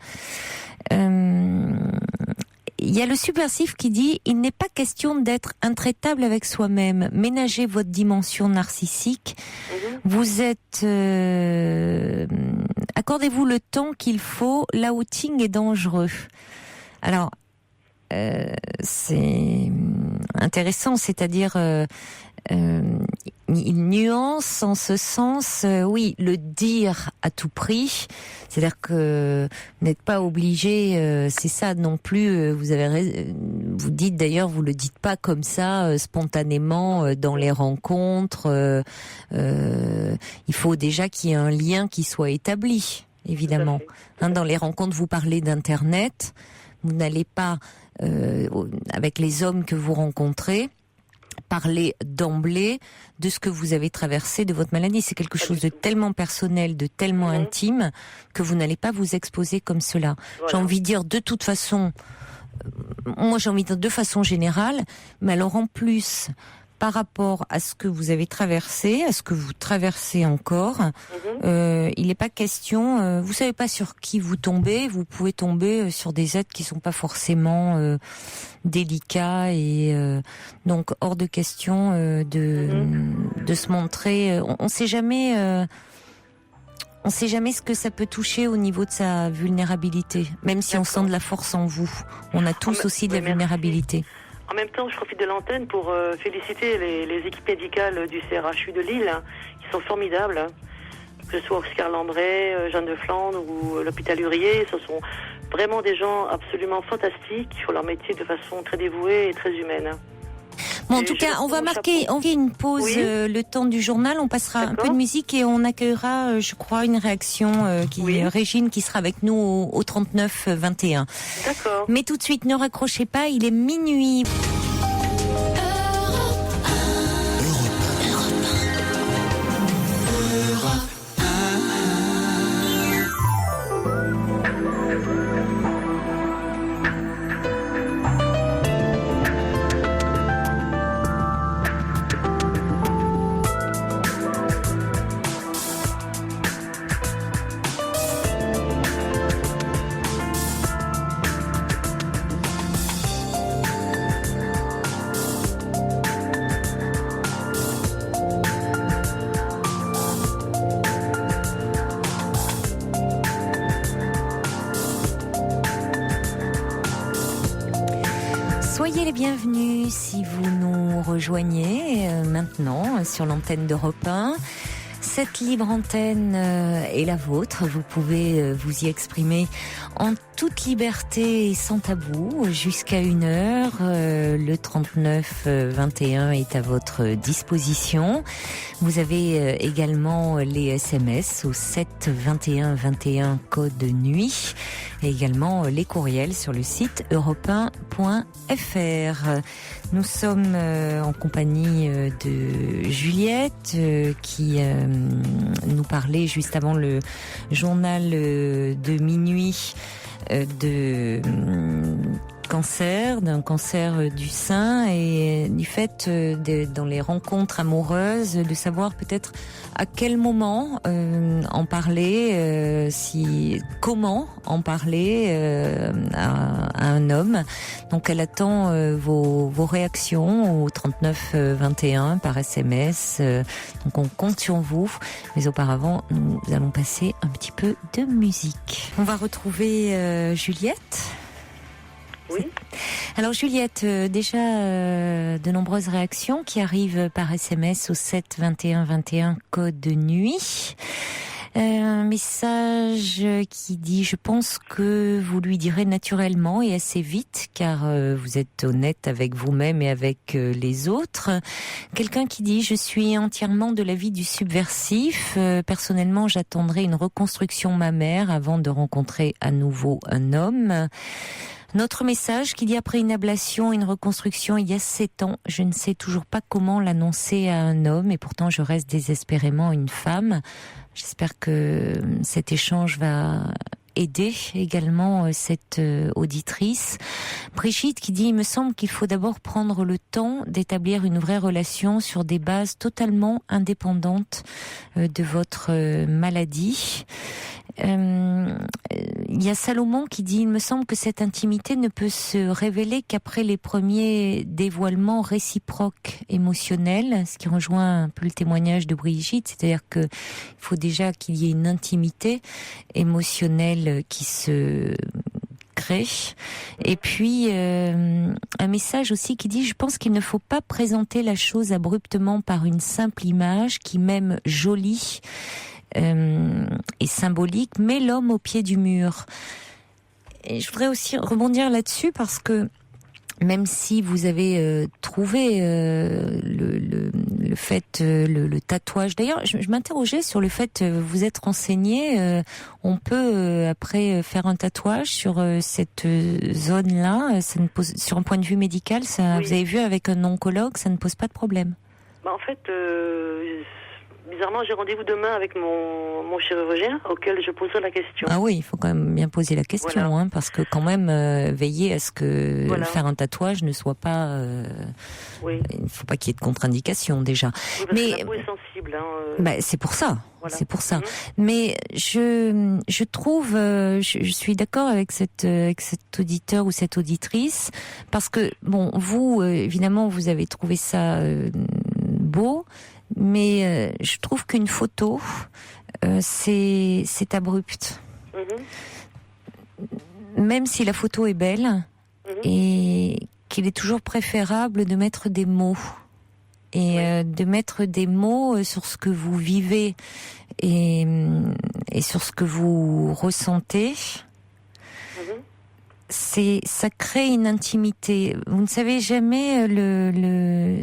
Il y a le Subversif qui dit: il n'est pas question d'être intraitable avec soi-même. Ménagez votre dimension narcissique. Vous êtes... accordez-vous le temps qu'il faut. L'outing est dangereux. Alors, c'est intéressant, c'est-à-dire... il nuance en ce sens, oui, le dire à tout prix, c'est-à-dire que vous n'êtes pas obligé, c'est ça non plus, vous dites d'ailleurs, vous le dites pas comme ça, spontanément, dans les rencontres, il faut déjà qu'il y ait un lien qui soit établi, évidemment. Hein, dans les rencontres, vous parlez d'Internet, vous n'allez pas, avec les hommes que vous rencontrez, parler d'emblée de ce que vous avez traversé de votre maladie. C'est quelque chose de tellement personnel, de tellement intime, que vous n'allez pas vous exposer comme cela. Voilà. J'ai envie de dire, de toute façon, moi j'ai envie de dire de façon générale, mais alors en plus, par rapport à ce que vous avez traversé, à ce que vous traversez encore, il n'est pas question, vous savez pas sur qui vous tombez, vous pouvez tomber sur des êtres qui sont pas forcément délicats et donc hors de question de se montrer, on sait jamais ce que ça peut toucher au niveau de sa vulnérabilité, même si on sent de la force en vous. On a tous aussi de la vulnérabilité. En même temps, je profite de l'antenne pour féliciter les équipes médicales du CRHU de Lille, hein, qui sont formidables. Hein. Que ce soit Oscar Lambret, Jeanne de Flandre ou l'hôpital Urier, ce sont vraiment des gens absolument fantastiques qui font leur métier de façon très dévouée et très humaine. Bon, en tout cas, on va marquer une pause, le temps du journal. On passera un peu de musique et on accueillera, je crois, une réaction Régine qui sera avec nous au 39 21. D'accord. Mais tout de suite, ne raccrochez pas, il est minuit. Soyez les bienvenus si vous nous rejoignez maintenant sur l'antenne d'Europe 1. Cette libre antenne est la vôtre. Vous pouvez vous y exprimer en toute liberté et sans tabou jusqu'à 1h. Le 39 21 est à votre disposition. Vous avez également les SMS au 7 21 21 code nuit et également les courriels sur le site europe1.fr. Nous sommes en compagnie de Juliette qui nous parlait juste avant le journal de minuit de de cancer, d'un cancer du sein, et du fait dans les rencontres amoureuses, de savoir peut-être à quel moment en parler, comment en parler à un homme. Donc elle attend vos réactions au 39 21 par SMS. Donc on compte sur vous. Mais auparavant, nous allons passer un petit peu de musique. On va retrouver Juliette. Oui. Alors Juliette, déjà de nombreuses réactions qui arrivent par SMS au 7 21 21 code de nuit. Un message qui dit: je pense que vous lui direz naturellement et assez vite, car vous êtes honnête avec vous-même et avec les autres. Quelqu'un qui dit: je suis entièrement de l'avis du subversif. Personnellement, j'attendrai une reconstruction mammaire avant de rencontrer à nouveau un homme. Notre message qui dit: après une ablation, une reconstruction il y a 7 ans, je ne sais toujours pas comment l'annoncer à un homme et pourtant je reste désespérément une femme. J'espère que cet échange va aider également cette auditrice. Brigitte qui dit: il me semble qu'il faut d'abord prendre le temps d'établir une vraie relation sur des bases totalement indépendantes de votre maladie. Il y a Salomon qui dit: il me semble que cette intimité ne peut se révéler qu'après les premiers dévoilements réciproques émotionnels, ce qui rejoint un peu le témoignage de Brigitte, c'est-à-dire que il faut déjà qu'il y ait une intimité émotionnelle qui se crée. Et puis un message aussi qui dit: je pense qu'il ne faut pas présenter la chose abruptement par une simple image qui, même jolie et symbolique, met l'homme au pied du mur. Et je voudrais aussi rebondir là-dessus parce que même si vous avez trouvé le fait, le tatouage. D'ailleurs, je m'interrogeais sur le fait, vous êtes renseigné, on peut après faire un tatouage sur cette zone-là, ça ne pose, sur un point de vue médical, ça, oui. Vous avez vu avec un oncologue, ça ne pose pas de problème. En fait, bizarrement, j'ai rendez-vous demain avec mon chirurgien auquel je poserai la question. Ah oui, il faut quand même bien poser la question, voilà. Parce que quand même, veiller à ce que faire un tatouage ne soit pas... oui. Il ne faut pas qu'il y ait de contre-indication déjà. Oui, parce que la peau est sensible. C'est pour ça. Voilà. C'est pour ça. Mais je trouve, je suis d'accord avec cet auditeur ou cette auditrice, parce que, bon, vous, évidemment, vous avez trouvé ça beau, mais je trouve qu'une photo, c'est abrupt. Même si la photo est belle, et qu'il est toujours préférable de mettre des mots. Et de mettre des mots sur ce que vous vivez et sur ce que vous ressentez. Ça crée une intimité. Vous ne savez jamais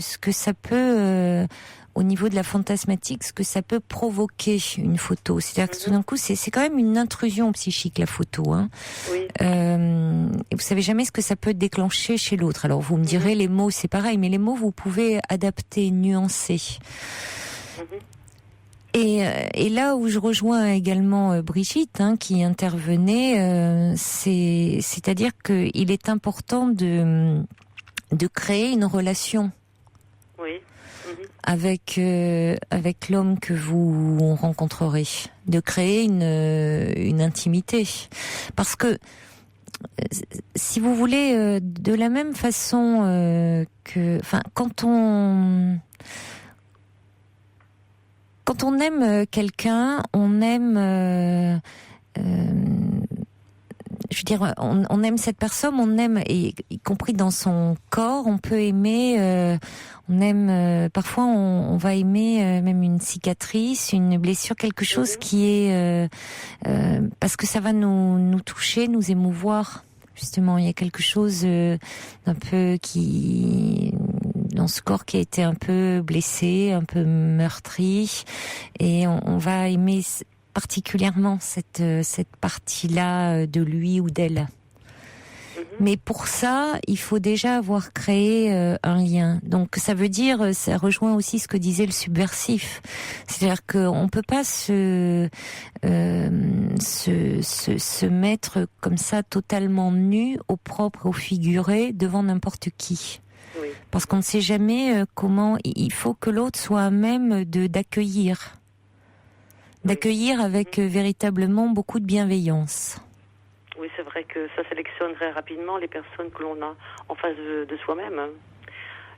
ce que ça peut... au niveau de la fantasmatique, ce que ça peut provoquer une photo. C'est-à-dire que tout d'un coup, c'est quand même une intrusion psychique, la photo. Hein. Oui. Et vous savez jamais ce que ça peut déclencher chez l'autre. Alors vous me direz, les mots, c'est pareil, mais les mots, vous pouvez adapter, nuancer. Et là où je rejoins également Brigitte, qui intervenait, c'est-à-dire qu'il est important de créer une relation. Oui. Avec l'homme que vous rencontrerez, de créer une intimité, parce que si vous voulez, de la même façon quand on aime quelqu'un, on aime je veux dire, on aime cette personne, on aime, y compris dans son corps, on peut aimer, on aime, parfois on va aimer même une cicatrice, une blessure, quelque chose qui est, parce que ça va nous toucher, nous émouvoir. Justement, il y a quelque chose d'un peu dans ce corps qui a été un peu blessé, un peu meurtri, et on va aimer particulièrement cette partie-là de lui ou d'elle. Mais pour ça, il faut déjà avoir créé un lien. Donc ça veut dire, ça rejoint aussi ce que disait le subversif. C'est-à-dire qu'on peut pas se mettre comme ça totalement nu, au propre, au figuré, devant n'importe qui. Oui. Parce qu'on ne sait jamais comment. Il faut que l'autre soit à même d'accueillir avec véritablement beaucoup de bienveillance. Oui, c'est vrai que ça sélectionne très rapidement les personnes que l'on a en face de soi-même.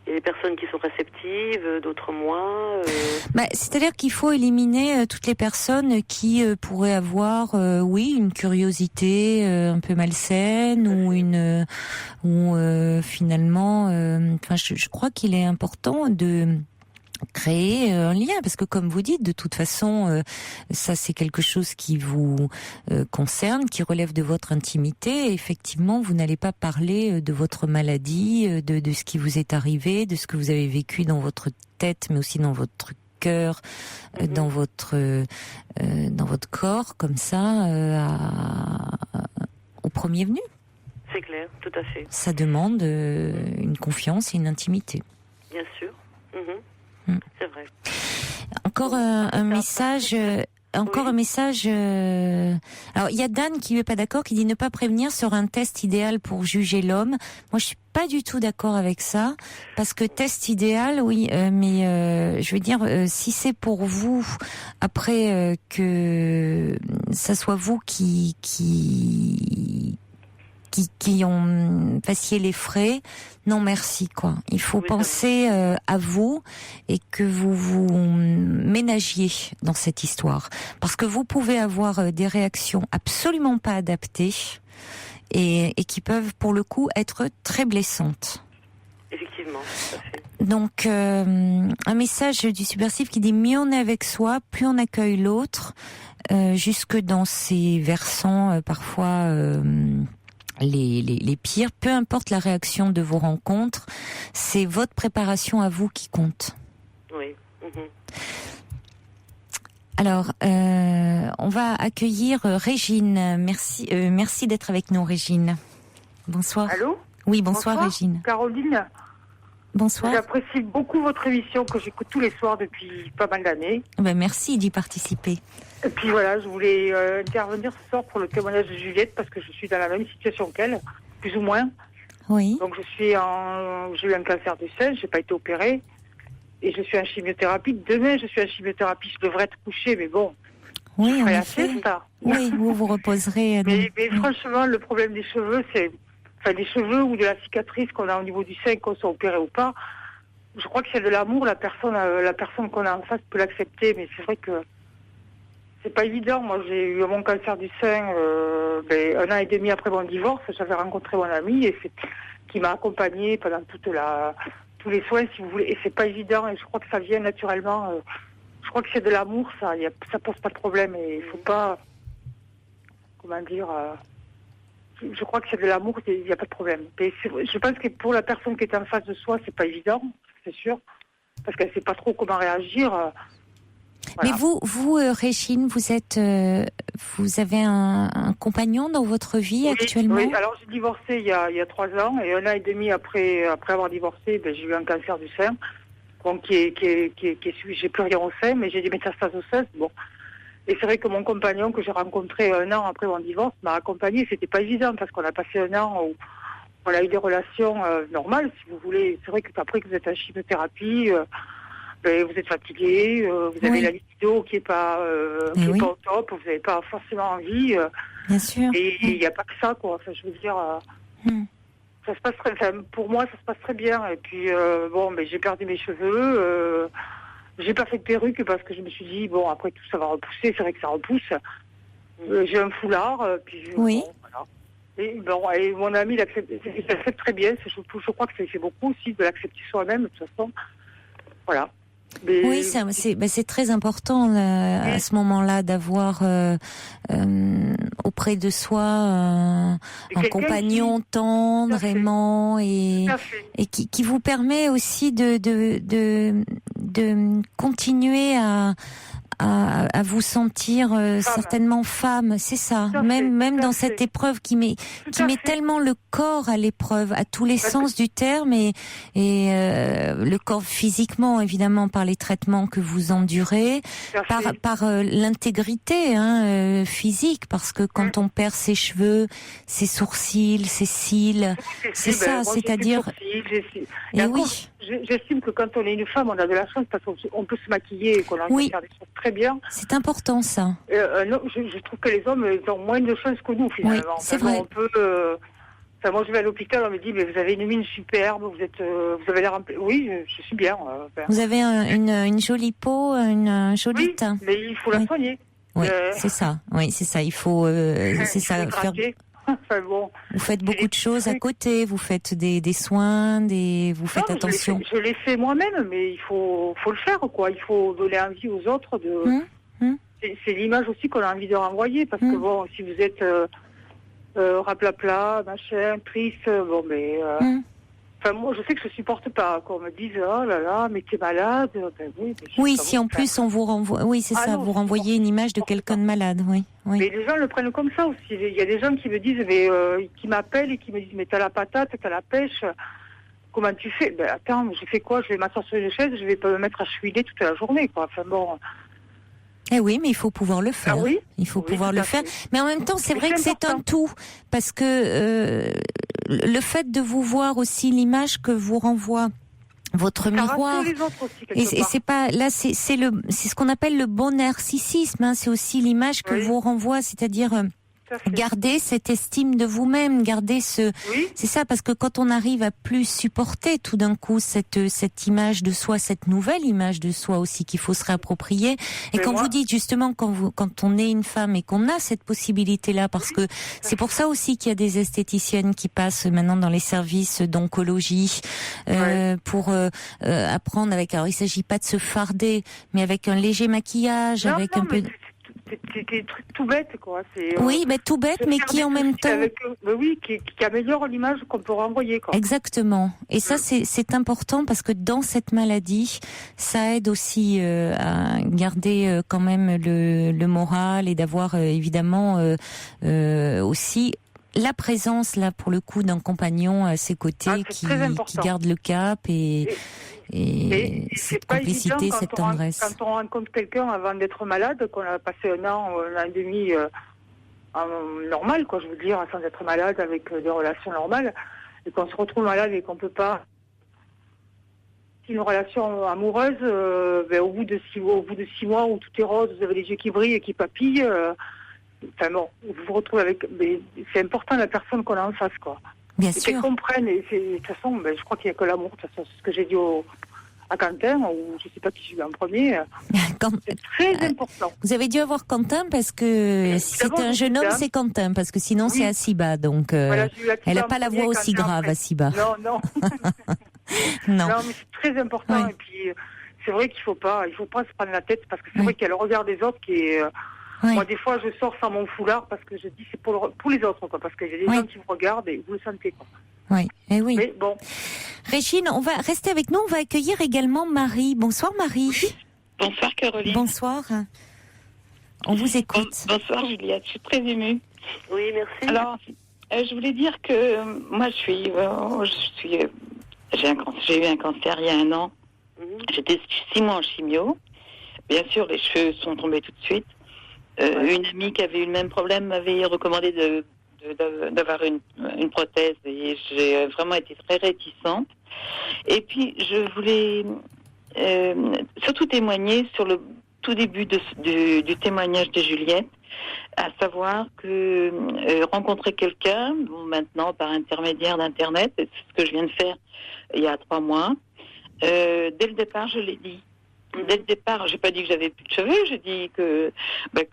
Il y a des personnes qui sont réceptives, d'autres moins. C'est-à-dire qu'il faut éliminer toutes les personnes qui pourraient avoir, une curiosité un peu malsaine ou finalement. Je crois qu'il est important de créer un lien, parce que comme vous dites, de toute façon, ça c'est quelque chose qui vous concerne, qui relève de votre intimité. Et effectivement, vous n'allez pas parler de votre maladie, de ce qui vous est arrivé, de ce que vous avez vécu dans votre tête, mais aussi dans votre cœur, dans votre corps, comme ça, au premier venu. C'est clair, tout à fait. Ça demande une confiance et une intimité. Bien sûr. C'est vrai. Encore un message. Un message. Alors il y a Dan qui n'est pas d'accord, qui dit ne pas prévenir sera un test idéal pour juger l'homme. Moi je suis pas du tout d'accord avec ça, parce que test idéal, oui, mais je veux dire, si c'est pour vous après que ça soit vous qui ont fassiez les frais, non merci quoi. Il faut penser à vous et que vous vous ménagiez dans cette histoire, parce que vous pouvez avoir des réactions absolument pas adaptées et qui peuvent pour le coup être très blessantes. Effectivement, tout à fait. Donc un message du subversif qui dit mieux on est avec soi, plus on accueille l'autre, jusque dans ces versants parfois les pires, peu importe la réaction de vos rencontres, c'est votre préparation à vous qui compte. Oui. Alors, on va accueillir Régine. Merci d'être avec nous, Régine. Bonsoir. Allô ? Oui, bonsoir Régine. Caroline. Bonsoir. J'apprécie beaucoup votre émission que j'écoute tous les soirs depuis pas mal d'années. Merci d'y participer. Et puis voilà, je voulais intervenir ce soir pour le témoignage de Juliette, parce que je suis dans la même situation qu'elle, plus ou moins. Oui. Donc j'ai eu un cancer du sein, j'ai pas été opérée, et je suis en chimiothérapie. Demain, je suis en chimiothérapie, je devrais être couchée, mais bon. Oui, en effet. Oui, vous reposerez. Mais franchement, le problème des cheveux, des cheveux ou de la cicatrice qu'on a au niveau du sein, qu'on soit opéré ou pas. Je crois que c'est de l'amour, la personne qu'on a en face peut l'accepter, mais c'est vrai que c'est pas évident. Moi, j'ai eu mon cancer du sein 1 an et demi après mon divorce. J'avais rencontré mon ami qui m'a accompagnée pendant tous les soins, si vous voulez. Et c'est pas évident. Et je crois que ça vient naturellement. Je crois que c'est de l'amour, ça. Ça pose pas de problème. Et il faut pas, comment dire. Je crois que c'est de l'amour. Il n'y a pas de problème. Mais je pense que pour la personne qui est en face de soi, c'est pas évident, c'est sûr, parce qu'elle sait pas trop comment réagir. Voilà. Mais vous, Régine, vous avez un compagnon dans votre vie actuellement ? Oui, alors j'ai divorcé il y a 3 ans, et 1 an et demi après avoir divorcé, j'ai eu un cancer du sein, donc j'ai plus rien au sein, mais j'ai des métastases osseuses. Bon, et c'est vrai que mon compagnon que j'ai rencontré 1 an après mon divorce m'a accompagné. C'était pas évident parce qu'on a passé 1 an où on a eu des relations normales, si vous voulez. C'est vrai qu'après que vous êtes en chimiothérapie. Vous êtes fatigué, vous avez la libido qui est pas au top, vous n'avez pas forcément envie. Bien sûr. Et il n'y a pas que ça, quoi. Enfin, je veux dire, ça se passe pour moi, ça se passe très bien. Et puis, j'ai perdu mes cheveux. J'ai pas fait de perruque parce que je me suis dit, bon, après tout, ça va repousser. C'est vrai que ça repousse. J'ai un foulard. Oui. Voilà. Et mon ami, il accepte très bien. Je crois que c'est beaucoup aussi de l'accepter soi-même, de toute façon. Voilà. Oui, c'est très important à ce moment-là d'avoir auprès de soi un compagnon tendre, aimant et qui vous permet aussi de continuer à vous sentir certainement femme, c'est ça. Même dans cette épreuve qui met tellement le corps à l'épreuve, à tous les sens du terme, et le corps physiquement évidemment par les traitements que vous endurez, par l'intégrité physique, parce que quand on perd ses cheveux, ses sourcils, ses cils, c'est ça, c'est-à-dire. Et oui. J'estime que quand on est une femme, on a de la chance parce qu'on peut se maquiller et qu'on a envie de faire des choses très bien. C'est important ça. Non, je trouve que les hommes ils ont moins de chance que nous finalement. Oui, c'est vrai. On peut. Moi, je vais à l'hôpital, on me dit, mais vous avez une mine superbe, vous avez l'air. Oui, je suis bien. Vous avez une jolie peau, une jolie teint. Mais il faut la soigner. Oui, c'est ça. Oui, c'est ça. Il faut, c'est ça. Faire. Enfin, bon, vous faites beaucoup de choses à côté. Vous faites des soins, vous faites attention. Je l'ai fait moi-même, mais il faut le faire, quoi. Il faut donner envie aux autres de. C'est l'image aussi qu'on a envie de renvoyer, parce que bon, si vous êtes raplapla, machin, triste, bon, mais. Enfin, moi, je sais que je supporte pas qu'on me dise oh là là, mais t'es malade. Ben oui, si en plus on vous renvoie, oui, c'est ça, non, vous renvoyez une image de quelqu'un de malade, oui. Mais les gens le prennent comme ça aussi. Il y a des gens qui me disent, mais qui m'appellent et qui me disent, mais t'as la patate, t'as la pêche. Comment tu fais? Ben attends, je fais quoi? Je vais m'asseoir sur une chaise, je vais pas me mettre à chouiner toute la journée, quoi. Enfin bon. Eh oui, mais il faut pouvoir le faire. Ah oui, il faut pouvoir le faire. Mais en même temps, c'est vrai que c'est un tout, parce que le fait de vous voir aussi l'image que vous renvoie votre miroir, et c'est pas là, c'est ce qu'on appelle le bon narcissisme. C'est aussi l'image que vous renvoie, c'est-à-dire garder cette estime de vous-même, garder c'est ça, parce que quand on arrive à plus supporter tout d'un coup cette image de soi, cette nouvelle image de soi aussi qu'il faut se réapproprier. Et quand vous dites justement quand on est une femme et qu'on a cette possibilité-là, parce que c'est pour ça aussi qu'il y a des esthéticiennes qui passent maintenant dans les services d'oncologie pour apprendre avec. Alors il s'agit pas de se farder, mais avec un léger maquillage, avec un peu. C'est des trucs tout bêtes, quoi. Oui, mais tout bête, mais qui en même temps... qui améliore l'image qu'on peut renvoyer, quoi. Exactement. Et ça, c'est important parce que dans cette maladie, ça aide aussi à garder quand même le moral et d'avoir évidemment aussi... la présence, là, pour le coup, d'un compagnon à ses côtés qui garde le cap et cette complicité, cette tendresse. Quand on rencontre quelqu'un avant d'être malade, qu'on a passé un an et demi normal, quoi, je veux dire, sans être malade, avec des relations normales, et qu'on se retrouve malade et qu'on peut pas... Une relation amoureuse, au bout de 6 mois où tout est rose, vous avez les yeux qui brillent et qui papillent... Enfin bon, vous vous retrouvez avec... Mais c'est important la personne qu'on a en face, quoi. Bien sûr. Qu'elles comprennent. Et de toute façon, je crois qu'il n'y a que l'amour. De toute façon, c'est ce que j'ai dit à Quentin, ou je ne sais pas qui je suis en premier. C'est très important. Vous avez dû avoir Quentin parce que si c'est un jeune homme, c'est Quentin, parce que sinon c'est Asiba. Donc voilà, elle n'a pas la voix aussi grave, Asiba. Non. Non, mais c'est très important. Oui. Et puis c'est vrai qu'il ne faut pas se prendre la tête, parce que c'est vrai qu'il y a le regard des autres qui est... Moi, des fois, je sors sans mon foulard parce que je dis c'est pour les autres, quoi, parce qu'il y a des gens qui me regardent et vous le sentez, quoi. Oui, oui. Mais bon. Régine, on va rester avec nous. On va accueillir également Marie. Bonsoir, Marie. Oui. Bonsoir, Caroline. Bonsoir. On vous écoute. Bonsoir, Juliette. Je suis très émue. Oui, merci. Alors, je voulais dire que moi, j'ai eu un cancer il y a 1 an. J'étais 6 mois en chimio. Bien sûr, les cheveux sont tombés tout de suite. Une amie qui avait eu le même problème m'avait recommandé d'avoir une prothèse, et j'ai vraiment été très réticente. Et puis je voulais surtout témoigner sur le tout début du témoignage de Juliette, à savoir que rencontrer quelqu'un, maintenant par intermédiaire d'internet, c'est ce que je viens de faire il y a 3 mois, dès le départ je l'ai dit. Dès le départ, j'ai pas dit que j'avais plus de cheveux, j'ai dit que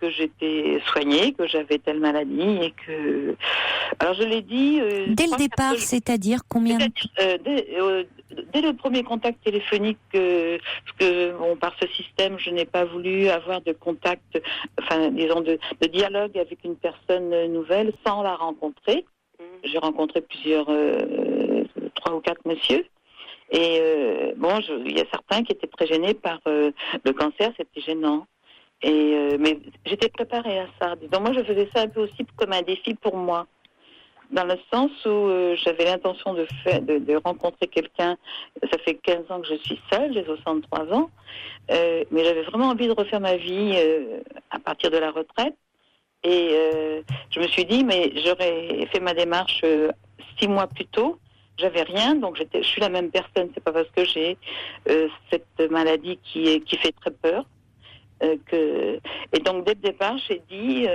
j'étais soignée, que j'avais telle maladie et que... Alors je l'ai dit... dès le départ, c'est-à-dire combien dès le premier contact téléphonique, parce que par ce système, je n'ai pas voulu avoir de contact, disons de dialogue avec une personne nouvelle sans la rencontrer. J'ai rencontré plusieurs, 3 ou 4 messieurs. Et il y a certains qui étaient très gênés par le cancer, c'était gênant. Mais j'étais préparée à ça. Donc moi, je faisais ça un peu aussi comme un défi pour moi, dans le sens où j'avais l'intention de rencontrer quelqu'un. Ça fait 15 ans que je suis seule, j'ai 63 ans, mais j'avais vraiment envie de refaire ma vie à partir de la retraite. Et je me suis dit, mais j'aurais fait ma démarche 6 mois plus tôt. J'avais rien, donc je suis la même personne. C'est pas parce que j'ai cette maladie qui fait très peur. Et donc dès le départ, j'ai dit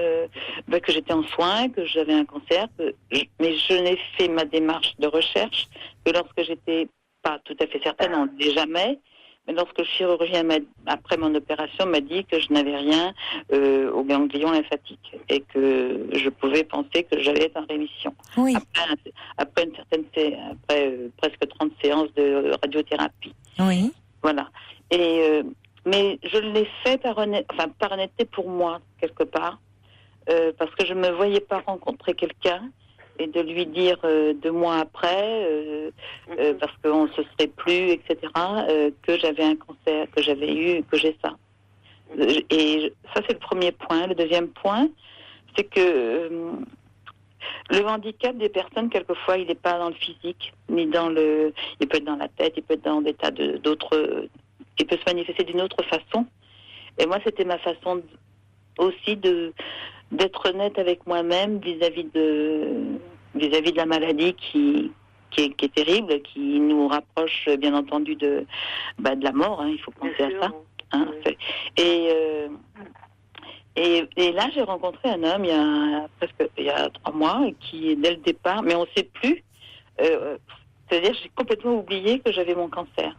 que j'étais en soins, que j'avais un cancer, mais je n'ai fait ma démarche de recherche que lorsque j'étais pas tout à fait certaine, on ne l'est jamais, mais lorsque le chirurgien, après mon opération, m'a dit que je n'avais rien au ganglion lymphatique et que je pouvais penser que j'allais être en rémission. Oui. Après presque 30 séances de radiothérapie. Oui. Voilà. Mais je l'ai fait par honnêteté pour moi, quelque part, parce que je ne me voyais pas rencontrer quelqu'un et de lui dire 2 mois après, parce qu'on ne se serait plus, etc., que j'avais un cancer, que j'avais eu, que j'ai ça. Et ça, c'est le premier point. Le deuxième point, c'est que le handicap des personnes, quelquefois, il n'est pas dans le physique, ni dans le... Il peut être dans la tête, il peut être dans des tas d'autres... Il peut se manifester d'une autre façon. Et moi, c'était ma façon aussi d'être honnête avec moi-même vis-à-vis de la maladie qui est terrible, qui nous rapproche, bien entendu, de la mort. Il faut penser à ça. Et là, j'ai rencontré un homme il y a 3 mois, qui, dès le départ, mais on ne sait plus. C'est-à-dire, j'ai complètement oublié que j'avais mon cancer.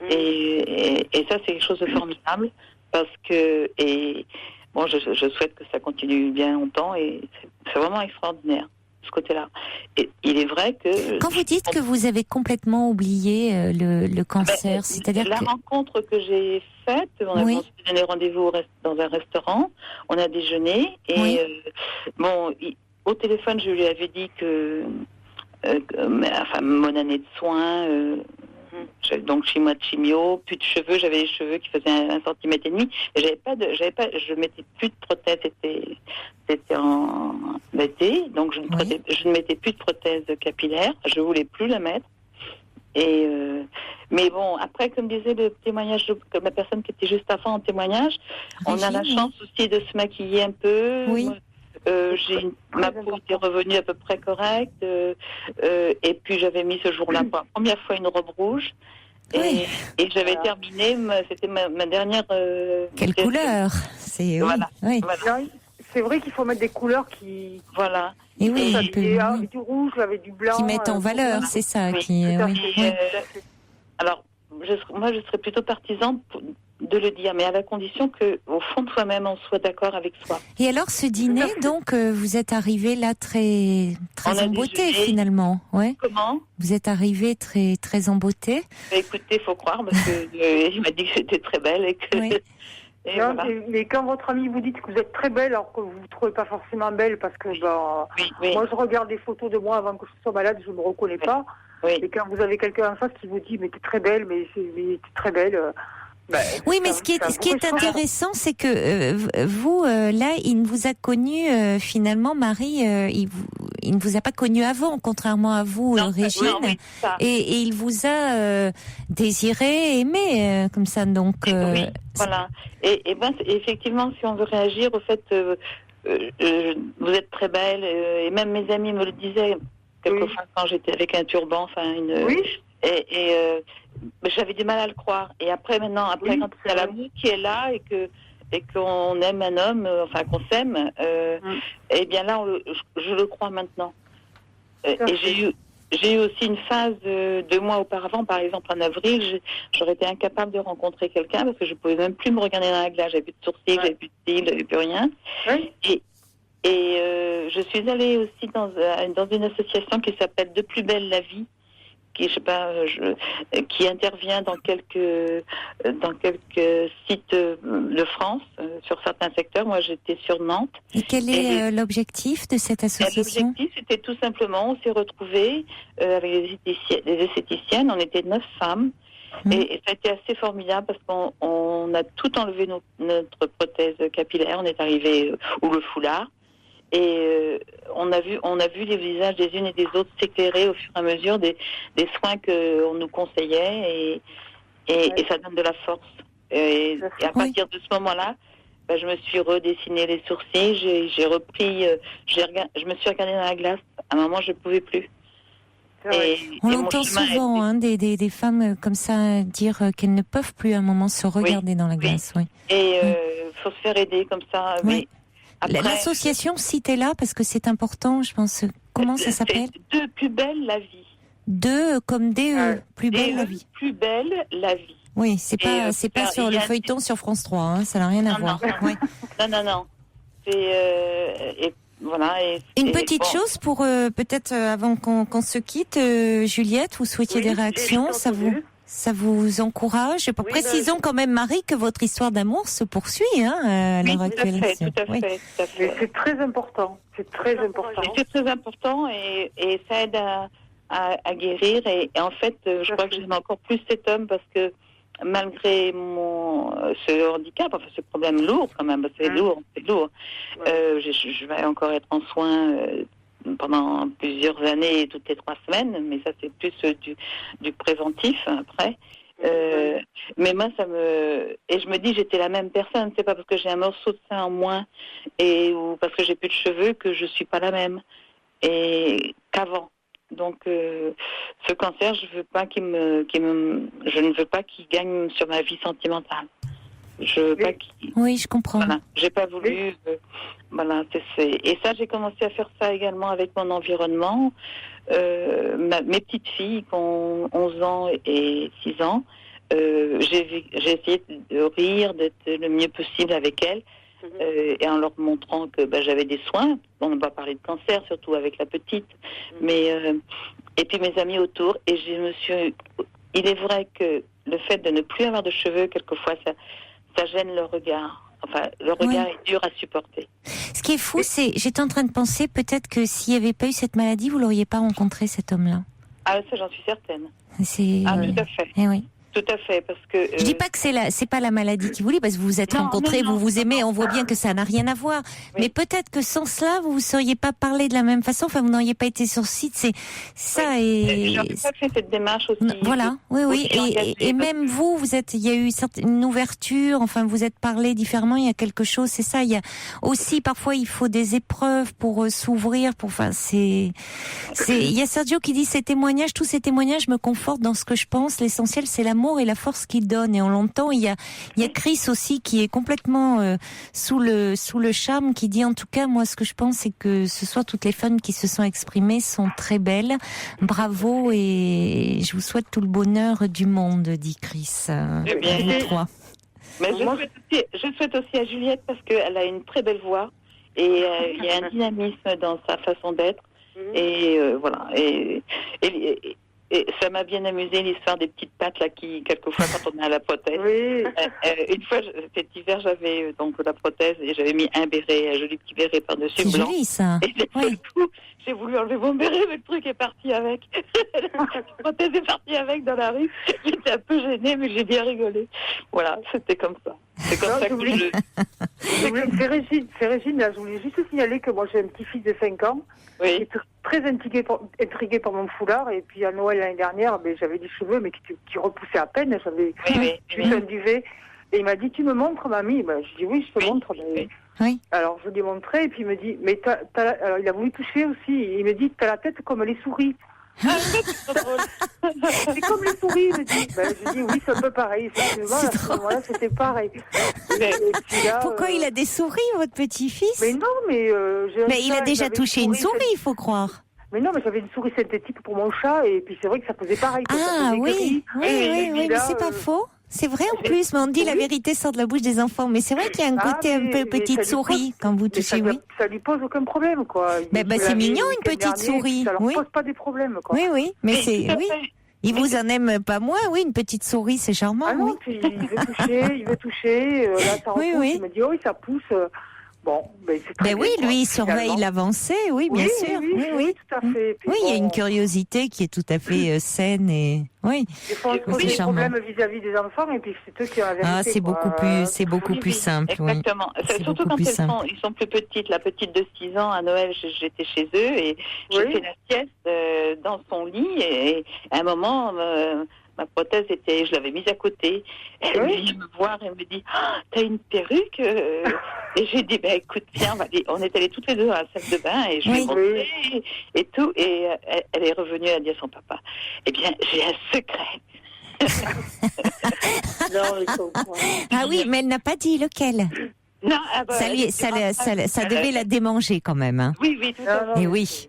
Et ça, c'est quelque chose de formidable parce que je souhaite que ça continue bien longtemps et c'est vraiment extraordinaire ce côté-là. Et il est vrai que quand vous dites que vous avez complètement oublié le cancer, c'est-à-dire la rencontre que j'ai faite, on a donné rendez-vous dans un restaurant, on a déjeuné et au téléphone, je lui avais dit que mon année de soins. Donc chez moi de chimio, plus de cheveux, j'avais les cheveux qui faisaient 1,5 cm et je mettais plus de prothèse, c'était en été, donc je ne mettais plus de prothèse capillaire, je voulais plus la mettre. Et mais bon, après, comme disait le témoignage de la personne qui était juste avant en témoignage, on a la chance aussi de se maquiller un peu. Oui. Ma peau était revenue à peu près correcte et puis j'avais mis ce jour-là pour la première fois une robe rouge et j'avais terminé, c'était ma dernière... Quelle couleur c'est voilà. Oui. Voilà. C'est vrai qu'il faut mettre des couleurs qui... Voilà. Et oui, avec du rouge, avec du blanc... Qui mettent en valeur, c'est ça. Alors, moi je serais plutôt partisan de le dire, mais à la condition qu'au fond de soi-même, on soit d'accord avec soi. Et alors, ce dîner, donc, vous êtes arrivé là très en beauté, finalement. Ouais. Comment ? Vous êtes arrivé très, très en beauté. Écoutez, faut croire, parce que il m'a dit que j'étais très belle et que... Oui. Et non, voilà. mais quand votre ami vous dit que vous êtes très belle, alors que vous ne trouvez pas forcément belle, parce que moi, je regarde des photos de moi avant que je sois malade, je ne me reconnais pas. Oui. Et quand vous avez quelqu'un en face qui vous dit, mais t'es très belle, mais t'es très belle... oui, mais ce qui est intéressant, c'est que vous, là, il ne vous a connu finalement, Marie. Il ne vous a pas connu avant, contrairement à vous, Régine. Et il vous a désiré, aimé, comme ça. Donc, oui, voilà. Et effectivement, si on veut réagir au fait, vous êtes très belle, et même mes amis me le disaient quelquefois quand j'étais avec un turban, j'avais du mal à le croire. Et après, quand il y a l'amour qui est là et qu'on aime un homme, qu'on s'aime, et bien là, je le crois maintenant. Et j'ai eu aussi une phase 2 mois auparavant, par exemple en avril, j'aurais été incapable de rencontrer quelqu'un parce que je pouvais même plus me regarder dans la glace. J'avais plus de sourcils, j'avais plus de cils, j'avais plus rien. Oui. Et je suis allée aussi dans une association qui s'appelle De plus belle la vie, qui intervient dans quelques sites de France, sur certains secteurs. Moi, j'étais sur Nantes. Et quel est l'objectif de cette association ? L'objectif, c'était tout simplement, on s'est retrouvés avec des esthéticiennes. On était 9 femmes. Et ça a été assez formidable parce qu'on a tout enlevé notre prothèse capillaire. On est arrivé ou le foulard. Et on a vu les visages des unes et des autres s'éclairer au fur et à mesure des soins qu'on nous conseillait. Et ça donne de la force. Et à partir de ce moment-là, je me suis redessiné les sourcils. J'ai repris... je me suis regardée dans la glace. À un moment, je ne pouvais plus. On entend souvent des femmes comme ça dire qu'elles ne peuvent plus à un moment se regarder dans la glace. Oui. Et faut se faire aider comme ça. Oui. Mais après, l'association, si t'es là, parce que c'est important, je pense. Comment ça s'appelle ? De plus belle la vie. De comme DE, plus belle la vie. Plus belle la vie. Oui, c'est pas sur le feuilleton sur France 3, ça n'a rien à voir. Non. C'est voilà. Une petite chose pour peut-être avant qu'on se quitte, Juliette, vous souhaitiez des réactions, ça vous encourage. Précisons quand même, Marie, que votre histoire d'amour se poursuit à l'heure actuelle. Tout à fait. C'est très important. C'est très important et ça aide à guérir. Et en fait, je crois que j'aime encore plus cet homme parce que malgré ce handicap, ce problème lourd quand même, c'est lourd. Je vais encore être en soins pendant plusieurs années, toutes les 3 semaines, mais ça c'est plus du préventif après. Mais moi et je me dis j'étais la même personne, c'est pas parce que j'ai un morceau de sein en moins ou parce que j'ai plus de cheveux que je suis pas la même et qu'avant. Donc, ce cancer, je ne veux pas qu'il gagne sur ma vie sentimentale. Je veux pas qu'il... Oui, je comprends. Voilà, j'ai pas voulu. Voilà, et ça, j'ai commencé à faire ça également avec mon environnement. Mes petites filles qui ont 11 ans et 6 ans, j'ai essayé de rire, d'être le mieux possible avec elles. Et en leur montrant que j'avais des soins, on ne va pas parler de cancer, surtout avec la petite, mais et puis mes amis autour, et il est vrai que le fait de ne plus avoir de cheveux, quelquefois, ça gêne le regard. Enfin, le regard est dur à supporter. Ce qui est fou, j'étais en train de penser, peut-être que s'il n'y avait pas eu cette maladie, vous l'auriez pas rencontré, cet homme-là. Ah, ça, j'en suis certaine. Tout à fait. Oui. Tout à fait, parce que... Je dis pas que c'est pas la maladie qui vous lie, parce que vous vous êtes rencontrés, vous vous aimez, on voit bien que ça n'a rien à voir. Oui. Mais peut-être que sans cela, vous ne seriez pas parlé de la même façon, vous n'auriez pas été sur site, c'est ça et... J'aurais pas fait cette démarche aussi. Voilà, oui. Et même vous il y a eu une ouverture, vous êtes parlé différemment, il y a quelque chose, c'est ça, il y a aussi, parfois, il faut des épreuves pour s'ouvrir, il y a Sergio qui dit tous ces témoignages me confortent dans ce que je pense, l'essentiel c'est l'amour et la force qu'il donne, et on l'entend. Il y a Chris aussi qui est complètement sous le charme, qui dit en tout cas, moi ce que je pense c'est que ce soir toutes les femmes qui se sont exprimées sont très belles, bravo, et je vous souhaite tout le bonheur du monde, dit Chris. Vous trois. Mais je souhaite aussi à Juliette parce qu'elle a une très belle voix et il y a un dynamisme dans sa façon d'être et voilà et ça m'a bien amusé l'histoire des petites pattes là qui quelquefois quand on est à la prothèse. Oui. Une fois cet hiver j'avais donc la prothèse et j'avais mis un joli petit béret par-dessus c'est blanc. C'est joli ça. Et du coup j'ai voulu enlever mon béret mais le truc est parti avec. La prothèse est partie avec dans la rue. J'étais un peu gênée mais j'ai bien rigolé. Voilà, c'était comme ça. C'est comme ça que C'est Régine, là, je voulais juste signaler que moi j'ai un petit-fils de 5 ans qui est très intrigué par mon foulard, et puis à Noël l'année dernière, j'avais des cheveux mais qui repoussaient à peine, j'avais juste un duvet, et il m'a dit tu me montres mamie, je dis oui je te montre, oui. Alors je lui ai montré et puis il me dit mais alors il a voulu toucher aussi, il me dit t'as la tête comme les souris. C'est comme les souris, il me dit. Je dis oui, c'est un peu pareil. Effectivement, à ce moment-là, c'était pareil. Pourquoi il a des souris, votre petit-fils? Mais non, mais il a déjà touché une souris, il faut croire. Mais non, mais j'avais une souris synthétique pour mon chat, et puis c'est vrai que ça faisait pareil. Oui, mais c'est pas faux. C'est vrai en plus, mais on dit la vérité sort de la bouche des enfants. Mais c'est vrai qu'il y a un côté un peu petite souris quand vous touchez, Ça lui pose aucun problème, quoi. C'est mignon une petite souris. Ça leur pose pas des problèmes, quoi. Oui, mais c'est... Oui. Il vous en aime pas moins, une petite souris, c'est charmant. Ah non, puis il veut toucher, là ça repousse, il me dit ça pousse. Bon, c'est très Ben oui, bien, lui, il finalement. surveille l'avancée, oui, bien sûr. Oui, tout à fait. Puis Oui, il y a bon, une curiosité qui est tout à fait saine et oui. des fois, on se pose c'est des charmant. problèmes vis-à-vis des enfants et puis c'est eux qui ont la vérité. Ah, c'est quoi. beaucoup plus simple, oui. Exactement. C'est Surtout beaucoup quand plus simple. ils sont plus petites. La petite de 6 ans, à Noël, j'étais chez eux et j'ai fait la sieste dans son lit. Et à un moment, ma prothèse je l'avais mise à côté. Elle vient me voir et me dit, t'as une perruque Et j'ai dit, écoute, viens, on est allés toutes les deux à la salle de bain et je lui ai montré et tout. Et elle est revenue, elle a dit à son papa, eh bien, j'ai un secret. Non, il faut pas. Ah oui, mais elle n'a pas dit lequel. Non, Ça devait la démanger quand même. Hein. Oui, tout à fait.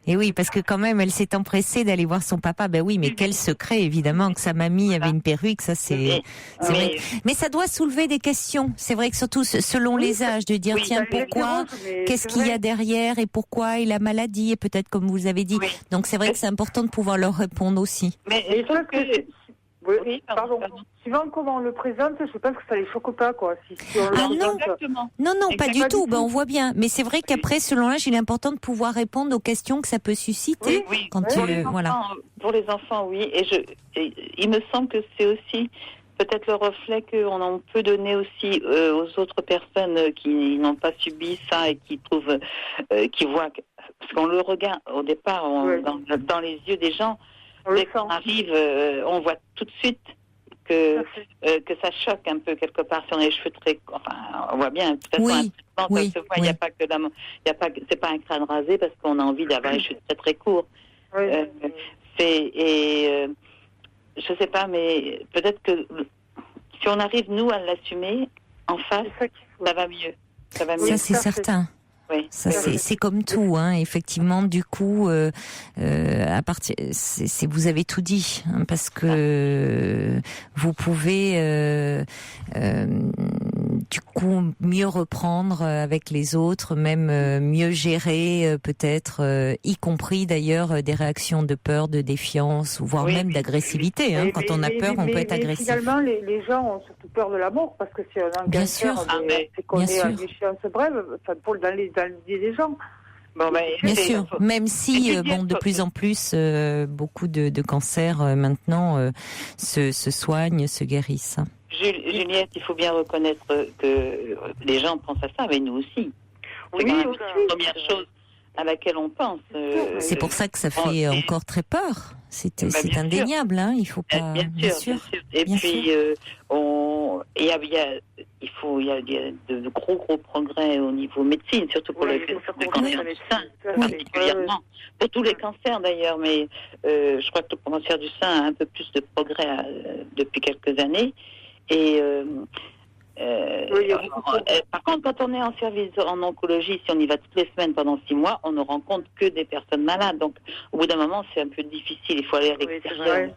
Et oui, parce que quand même, elle s'est empressée d'aller voir son papa. Ben oui, mais quel secret, évidemment, que sa mamie avait une perruque, ça c'est vrai. Mais ça doit soulever des questions. C'est vrai que surtout selon les âges, de dire tiens pourquoi, qu'est-ce qu'il y a derrière et pourquoi et la maladie et peut-être comme vous avez dit. Donc c'est vrai que c'est important de pouvoir leur répondre aussi. Mais je pense que pardon. Suivant comment on le présente, je pense que ça les choque pas, quoi. Si on non, exactement. non, pas du tout. Ben, on voit bien. Mais c'est vrai qu'après, selon l'âge, il est important de pouvoir répondre aux questions que ça peut susciter. Oui. Quand pour les enfants, oui. Et il me semble que c'est aussi peut-être le reflet qu'on en peut donner aussi aux autres personnes qui n'ont pas subi ça et qui trouvent, qui voient, parce qu'on le regarde au départ dans les yeux des gens. Dès qu'on arrive, on voit tout de suite que ça choque un peu quelque part si on a les cheveux très, on voit bien. De toute façon, ça se voit. Il n'y a pas que c'est pas un crâne rasé parce qu'on a envie d'avoir les cheveux très très courts. Je sais pas, mais peut-être que si on arrive nous à l'assumer en face, ça va mieux. Ça va mieux. Ça c'est certain. Oui. Ça c'est comme tout, hein. Effectivement, du coup, à partir, vous avez tout dit, hein, parce que vous pouvez du coup mieux reprendre avec les autres, même mieux gérer peut-être, y compris d'ailleurs des réactions de peur, de défiance, ou voire même d'agressivité. Hein. Quand on a peur, on peut être agressif. Finalement, les gens ont surtout peur de la mort parce que si on a un cancer, c'est qu'on est à l'échéance brève, ça pour dans l'idée des gens. Bien sûr, même si de plus en plus beaucoup de cancers maintenant se soignent, se guérissent. Juliette, il faut bien reconnaître que les gens pensent à ça, mais nous aussi. C'est quand même la première chose à laquelle on pense. C'est pour ça que ça fait encore très peur. C'est indéniable, hein. Il faut pas. Bien sûr. Et puis il y a de gros progrès au niveau médecine, surtout pour le cancer du sein, particulièrement. Pour tous les cancers d'ailleurs, mais je crois que le cancer du sein a un peu plus de progrès depuis quelques années. Et par contre, quand on est en service en oncologie, si on y va toutes les semaines pendant 6 mois, on ne rencontre que des personnes malades. Donc, au bout d'un moment, c'est un peu difficile. Il faut aller à l'extérieur.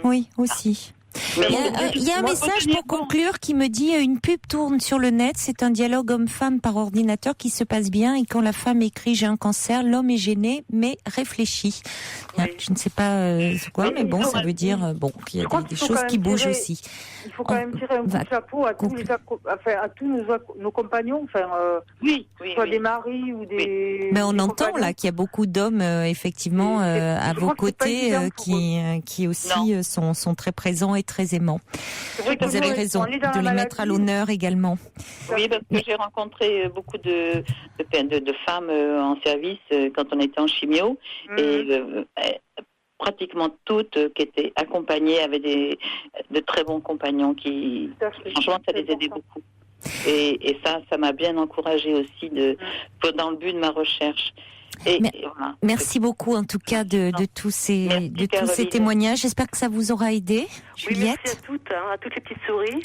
Oui, aussi. Il y a un message pour conclure qui me dit une pub tourne sur le net, c'est un dialogue homme-femme par ordinateur qui se passe bien et quand la femme écrit j'ai un cancer, l'homme est gêné mais réfléchit. Je ne sais pas quoi, mais bon, ça veut dire qu'il y a des choses qui bougent aussi. Il faut quand même tirer un coup de chapeau à tous nos compagnons, soit des maris ou des. Mais on entend là qu'il y a beaucoup d'hommes effectivement à vos côtés qui aussi sont très présents et très aimants. Vous avez raison de les mettre à l'honneur également. Oui, parce que j'ai rencontré beaucoup de femmes en service quand on était en chimio et pratiquement toutes qui étaient accompagnées avaient de très bons compagnons qui, franchement, ça les aidait beaucoup. Et ça m'a bien encouragée aussi dans le but de ma recherche. Voilà. Merci beaucoup en tout cas de tous ces témoignages. J'espère que ça vous aura aidé, Juliette. Merci à toutes les petites souris.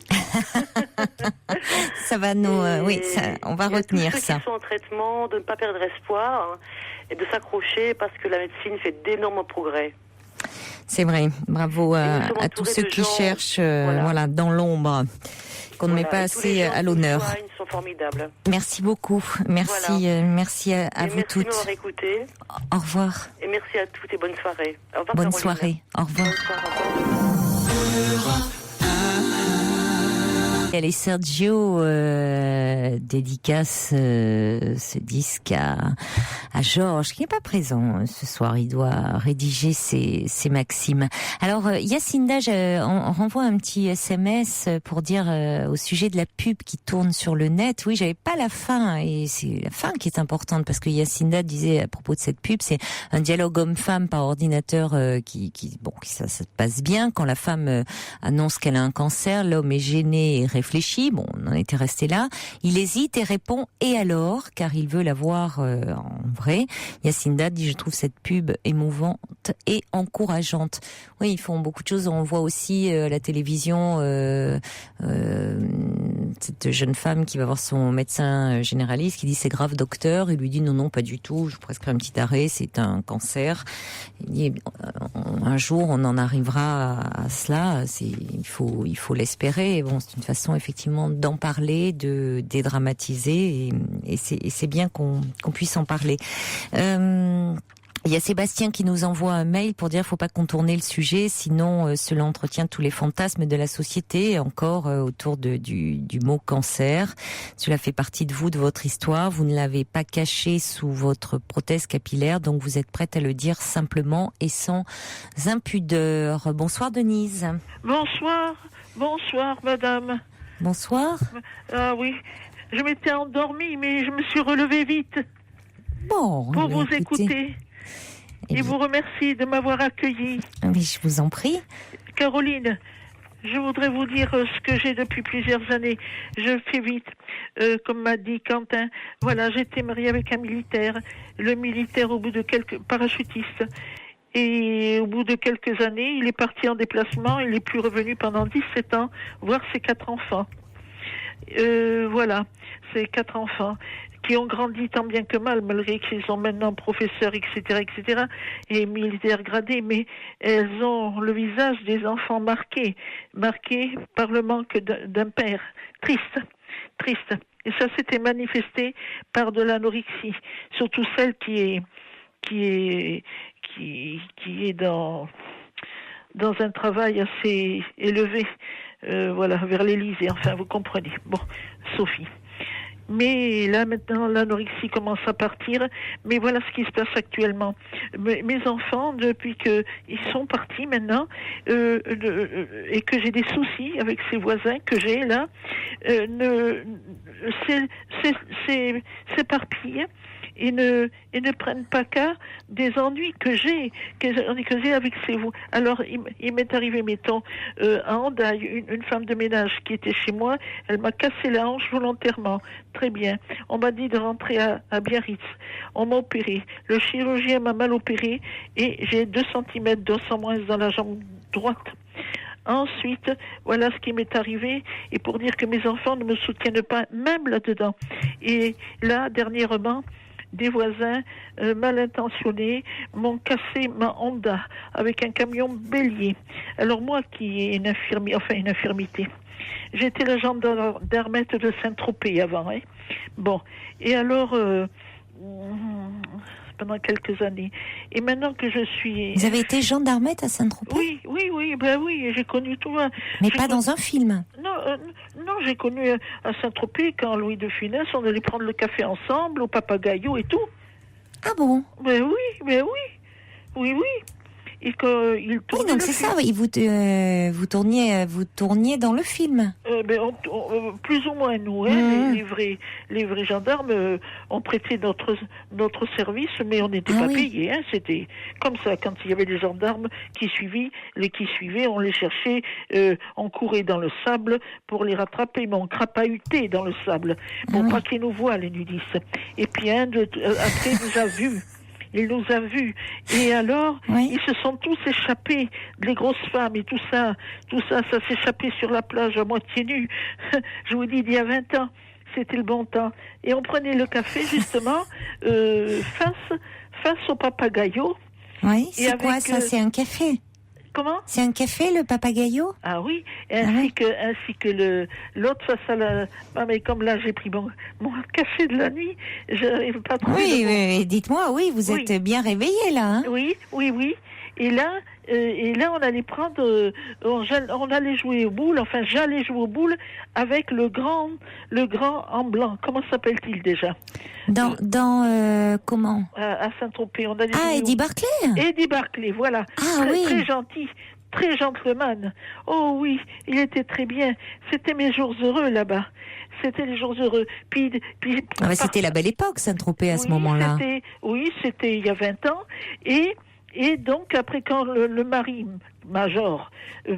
Ça va nous, on va retenir tous ceux ça. qui sont en traitement, de ne pas perdre espoir et de s'accrocher parce que la médecine fait d'énormes progrès. C'est vrai. Bravo à tous ceux qui cherchent, dans l'ombre, qu'on ne met pas assez à l'honneur. Ils sont formidables. Merci beaucoup. Merci, merci à vous toutes. Merci de m'avoir écouté. Au revoir. Et merci à toutes et bonne soirée. Au revoir, bonne Caroline. soirée. Au revoir. Bonne soirée, au revoir. Allez, Sergio dédicace ce disque à Georges, qui n'est pas présent ce soir. Il doit rédiger ses maximes. Alors, Yacinda, on renvoie un petit SMS pour dire au sujet de la pub qui tourne sur le net. Oui, j'avais pas la fin, et c'est la fin qui est importante, parce que Yacinda disait à propos de cette pub, c'est un dialogue homme-femme par ordinateur ça se passe bien. Quand la femme annonce qu'elle a un cancer, l'homme est gêné et réfléchit. Bon, on en était resté là. Il hésite et répond « et alors ?» car il veut la voir en vrai. Yacinda dit « je trouve cette pub émouvante et encourageante ». Oui, ils font beaucoup de choses. On voit aussi à la télévision cette jeune femme qui va voir son médecin généraliste, qui dit « c'est grave docteur ». Il lui dit « non, pas du tout, je vous prescris un petit arrêt, c'est un cancer ». Il dit « un jour on en arrivera à cela, il faut l'espérer ». Et bon, c'est une façon effectivement d'en parler, de dédramatiser, et c'est bien qu'on puisse en parler. Il y a Sébastien qui nous envoie un mail pour dire faut pas contourner le sujet, sinon cela entretient tous les fantasmes de la société, encore autour du mot cancer. Cela fait partie de vous, de votre histoire. Vous ne l'avez pas caché sous votre prothèse capillaire, donc vous êtes prête à le dire simplement et sans impudeur. Bonsoir Denise. Bonsoir madame. Bonsoir. Ah oui, je m'étais endormie, mais je me suis relevée vite pour vous écouter. Et vous remercie de m'avoir accueilli. Oui, je vous en prie. Caroline, je voudrais vous dire ce que j'ai depuis plusieurs années. Je fais vite, comme m'a dit Quentin. Voilà, j'étais mariée avec un militaire. Le militaire, au bout de quelques parachutistes. Et au bout de quelques années, il est parti en déplacement. Il n'est plus revenu pendant 17 ans, voir ses 4 enfants. Voilà, ces 4 enfants qui ont grandi tant bien que mal, malgré qu'ils sont maintenant professeurs, etc., et militaires gradés, mais elles ont le visage des enfants marqué par le manque d'un père. Triste. Et ça s'était manifesté par de l'anorexie, surtout celle qui est dans un travail assez élevé, vers l'Élysée, enfin, vous comprenez. Bon, Sophie. Mais là, maintenant, l'anorexie commence à partir. Mais voilà ce qui se passe actuellement. Mes enfants, depuis qu'ils sont partis maintenant, et que j'ai des soucis avec ces voisins que j'ai là, s'éparpillent et ne prennent pas cas des ennuis que j'ai avec ces vous. Alors, il m'est arrivé, mettons, à Hendaye, une femme de ménage qui était chez moi, elle m'a cassé la hanche volontairement. Très bien. On m'a dit de rentrer à Biarritz. On m'a opéré. Le chirurgien m'a mal opéré et j'ai 2 cm d'os en moins dans la jambe droite. Ensuite, voilà ce qui m'est arrivé, et pour dire que mes enfants ne me soutiennent pas, même là-dedans. Et là, dernièrement, des voisins mal intentionnés m'ont cassé ma Honda avec un camion bélier. Alors moi qui ai une infirmité, j'étais la gendarmette de Saint-Tropez avant. Bon, et alors pendant quelques années. Et maintenant que je suis... Vous avez été gendarmette à Saint-Tropez ? Oui, j'ai connu tout. Mais pas dans un film ? Non, j'ai connu à Saint-Tropez, quand Louis de Funès, on allait prendre le café ensemble, au Papagayo et tout. Ah bon ? Mais oui. Et qu'il tournait. Oui, donc c'est ça, oui. Vous tourniez dans le film. Plus ou moins, nous, les vrais gendarmes ont prêté notre service, mais on n'était pas payés. C'était comme ça, quand il y avait des gendarmes qui suivaient, on les cherchait, on courait dans le sable pour les rattraper, mais on crapahutait dans le sable pour pas qu'ils nous voient, les nudistes. Et puis après, nous a vus. Il nous a vus. Et alors, ils se sont tous échappés, les grosses femmes et tout ça s'échappait sur la plage à moitié nu. Je vous dis, il y a 20 ans, c'était le bon temps. Et on prenait le café, justement, face au Papagayo. Oui, c'est quoi ça ? C'est un café ? Comment ? C'est un café, le Papagayo ? Ah oui, ainsi que l'autre face à la... Ah, mais comme là, j'ai pris mon café de la nuit, je n'arrive pas à trouver... Oui, dites-moi, vous êtes bien réveillée, là. Hein ? Oui. Et là, et là, on allait prendre, on allait jouer aux boules. Enfin, j'allais jouer aux boules avec le grand en blanc. Comment s'appelle-t-il déjà? Comment? À Saint-Tropez. On allait Eddie Barclay. Eddie Barclay, voilà. Ah oui. Très gentil. Très gentleman. Oh oui, il était très bien. C'était mes jours heureux là-bas. C'était les jours heureux. C'était la belle époque, Saint-Tropez, à ce moment-là. C'était il y a 20 ans. Et donc, après, quand le mari major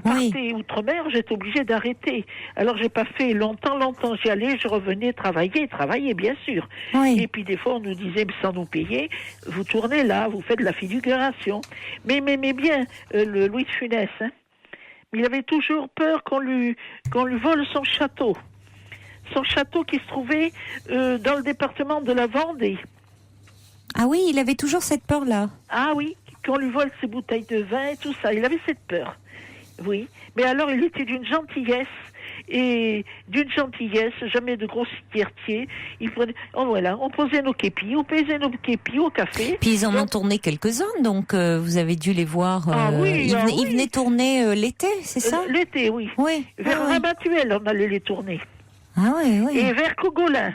partait outre-mer, j'étais obligée d'arrêter. Alors, j'ai pas fait longtemps. J'y allais, je revenais travailler, bien sûr. Oui. Et puis, des fois, on nous disait, sans nous payer, vous tournez là, vous faites de la figuration. Mais bien, le Louis de Funès, hein. Il avait toujours peur qu'on lui vole son château. Son château qui se trouvait dans le département de la Vendée. Ah oui, il avait toujours cette peur-là. Ah oui, qu'on lui vole ses bouteilles de vin et tout ça. Il avait cette peur. Oui. Mais alors, il était d'une gentillesse. Et d'une gentillesse, jamais de grossièreté. On posait nos képis, on pesait nos képis au café. Puis ils en ont tourné quelques-uns, donc vous avez dû les voir. Ils venaient tourner l'été, c'est ça? L'été, oui. Oui. Vers Ramatuelle, on allait les tourner. Ah oui, oui. Et vers Cogolin.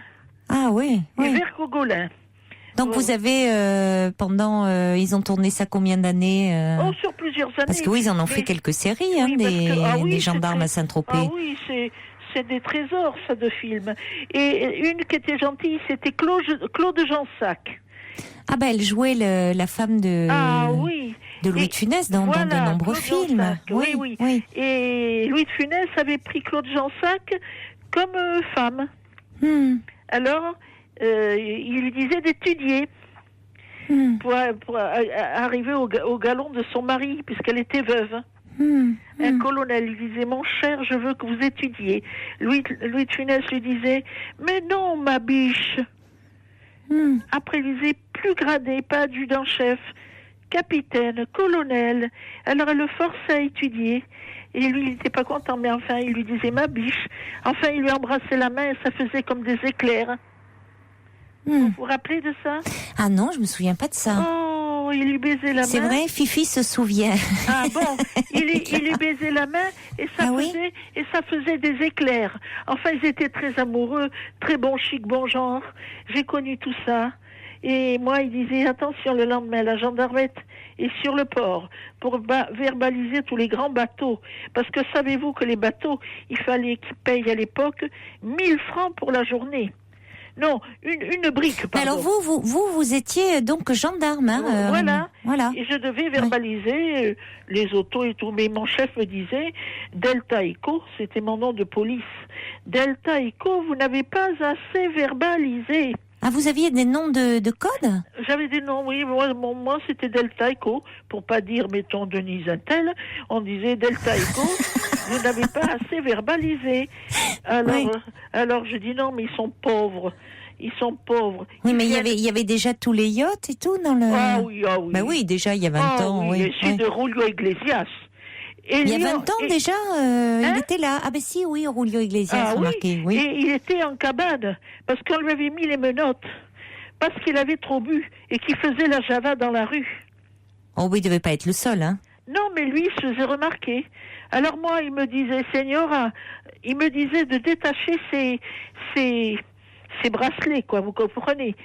Ah oui, oui. Et vers Cogolin. Donc vous avez, ils ont tourné ça combien d'années sur plusieurs années. Parce que oui, ils en ont fait quelques séries, des gendarmes à Saint-Tropez. Ah oui, c'est des trésors, ça, de films. Et une qui était gentille, c'était Claude Jansac. Ah ben, elle jouait la femme de Louis de Funès dans de nombreux films. Jansac, oui. Et Louis de Funès avait pris Claude Jansac comme femme. Alors, il lui disait d'étudier pour arriver au galon de son mari, puisqu'elle était veuve. Un colonel lui disait, mon cher, je veux que vous étudiez. Louis de Funès lui disait, mais non, ma biche. Après, il lui disait, plus gradé, pas adjudant-chef, capitaine, colonel. Alors, elle le forçait à étudier. Et lui, il n'était pas content, mais enfin, il lui disait, ma biche. Enfin, il lui embrassait la main et ça faisait comme des éclairs. Vous vous rappelez de ça? Ah non, je me souviens pas de ça. Oh, il lui baisait la main. C'est vrai, Fifi se souvient. Ah bon, il lui baisait la main et ça faisait des éclairs. Enfin, ils étaient très amoureux, très bon chic, bon genre. J'ai connu tout ça. Et moi, il disait, attention, le lendemain, la gendarmette est sur le port pour verbaliser tous les grands bateaux. Parce que savez-vous que les bateaux, il fallait qu'ils payent à l'époque 1000 francs pour la journée. Non, une brique, pardon. Alors vous étiez donc gendarme, hein, voilà. Et je devais verbaliser les autos et tout. Mais mon chef me disait, Delta Echo, c'était mon nom de police. Delta Echo, vous n'avez pas assez verbalisé. Ah, vous aviez des noms de code? J'avais des noms, oui. Moi, c'était Delta Echo. Pour pas dire, mettons, Denise Intel, on disait Delta Echo. Vous n'avez pas assez verbalisé. Alors je dis non, mais ils sont pauvres. Ils sont pauvres. Oui, mais il y avait déjà tous les yachts et tout dans le... Ah oui. Ben oui, déjà, il y a 20 ans. Oui, c'est de Julio Iglesias. Et il y a 20 ans déjà, il était là. Ah ben si, oui, Julio Iglesias, remarqué. Oui. Et il était en cabane, parce qu'on lui avait mis les menottes, parce qu'il avait trop bu, et qu'il faisait la java dans la rue. Oh oui, il devait pas être le seul, hein. Non, mais lui, il se faisait remarquer. Alors moi, il me disait, Señora, il me disait de détacher ses bracelets, quoi, vous comprenez,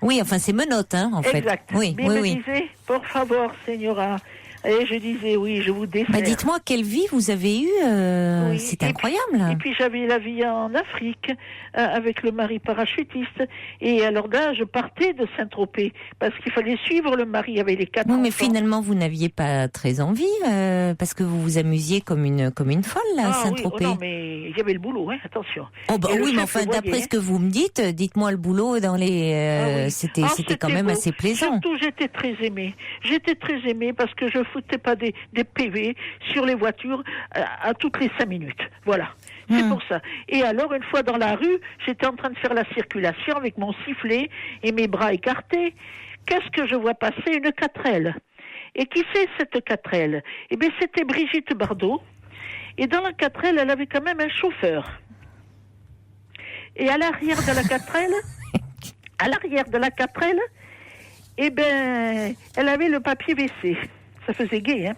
Oui, enfin, c'est menottes, hein, en fait. Exact. Oui, mais il me disait, por favor, Señora. Et je disais, oui, je vous dessert. Bah, dites-moi, quelle vie vous avez eue, c'est incroyable. Et puis j'avais la vie en Afrique, avec le mari parachutiste. Et alors là, je partais de Saint-Tropez, parce qu'il fallait suivre le mari avec les 4 enfants. Mais finalement, vous n'aviez pas très envie, parce que vous vous amusiez comme une folle, là, à Saint-Tropez. Oui, non, mais il y avait le boulot, hein, attention. Oh bah oui, mais enfin, d'après ce que vous me dites, dites-moi le boulot dans les... C'était quand même assez plaisant. Surtout, j'étais très aimée. J'étais très aimée parce que je foutais pas des PV sur les voitures à toutes les 5 minutes. Voilà. C'est pour ça. Et alors, une fois dans la rue, j'étais en train de faire la circulation avec mon sifflet et mes bras écartés. Qu'est-ce que je vois passer? Une 4L. Et qui c'est cette 4L? Eh bien, c'était Brigitte Bardot. Et dans la 4L, elle avait quand même un chauffeur. Et à l'arrière de la 4L, Eh ben, elle avait le papier WC. Ça faisait gai, hein.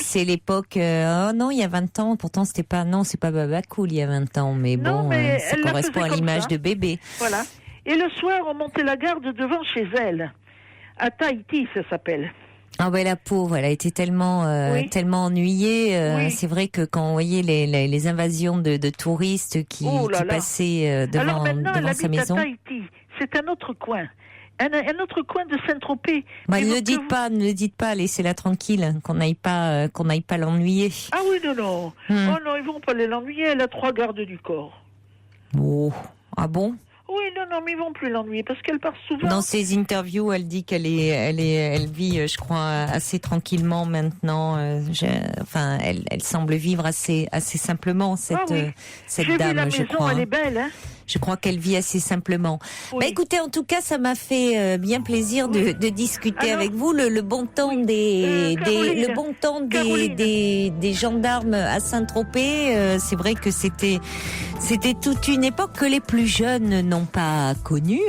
C'est l'époque. Oh non, il y a 20 ans. Pourtant, c'était pas. Non, c'est pas Baba Cool il y a 20 ans. Mais non, bon, mais ça correspond à l'image de bébé. Voilà. Et le soir, on montait la garde devant chez elle. À Tahiti, ça s'appelle. Ah ouais, la pauvre, elle a été tellement tellement ennuyée. C'est vrai que quand on voyait les invasions de touristes qui passaient devant sa maison. Alors maintenant, elle habite à Tahiti. C'est un autre coin. Un autre coin de Saint-Tropez. Bah, ne le dites pas, laissez-la tranquille, qu'on n'aille pas l'ennuyer. Ah oui, non. Oh non, ils vont pas l'ennuyer, elle a 3 gardes du corps. Oh, ah bon? Oui, non, mais ils vont plus l'ennuyer parce qu'elle part souvent. Dans ses interviews, elle dit qu'elle vit, je crois, assez tranquillement maintenant. Elle semble vivre assez simplement cette dame, vu la je maison, crois. Elle est belle, hein. Je crois qu'elle vit assez simplement. Oui. Bah écoutez, en tout cas, ça m'a fait bien plaisir de discuter avec vous. Le bon temps des gendarmes à Saint-Tropez. C'est vrai que c'était toute une époque que les plus jeunes n'ont pas connue,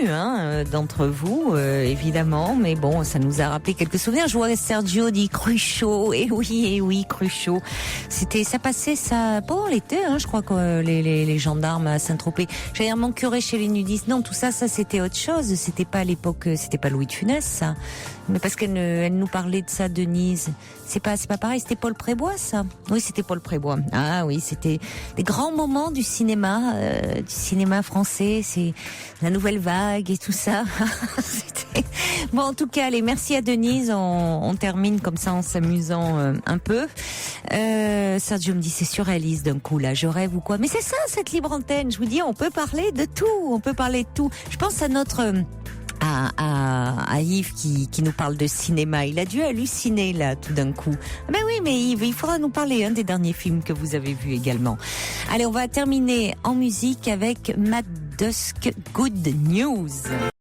d'entre vous, évidemment. Mais bon, ça nous a rappelé quelques souvenirs. Je vois Sergio dit Cruchot. Et oui, Cruchot. Ça passait ça pendant l'été, je crois que les gendarmes à Saint-Tropez. Mon curé chez les nudistes, non, tout ça c'était autre chose. C'était pas à l'époque, c'était pas Louis de Funès, ça. Mais parce elle nous parlait de ça, Denise. C'est pas pareil, c'était Paul Prébois, ça. Oui, c'était Paul Prébois. Ah oui, c'était des grands moments du cinéma français. C'est la nouvelle vague et tout ça. Bon, en tout cas, allez, merci à Denise. On termine comme ça en s'amusant un peu. Sergio me dit, c'est surréaliste d'un coup, là, je rêve ou quoi. Mais c'est ça, cette libre antenne. Je vous dis, on peut parler de tout. Je pense à à Yves qui nous parle de cinéma. Il a dû halluciner là tout d'un coup. Ben oui, mais Yves, il faudra nous parler des derniers films que vous avez vus également. Allez, on va terminer en musique avec Matt Dusk, Good News.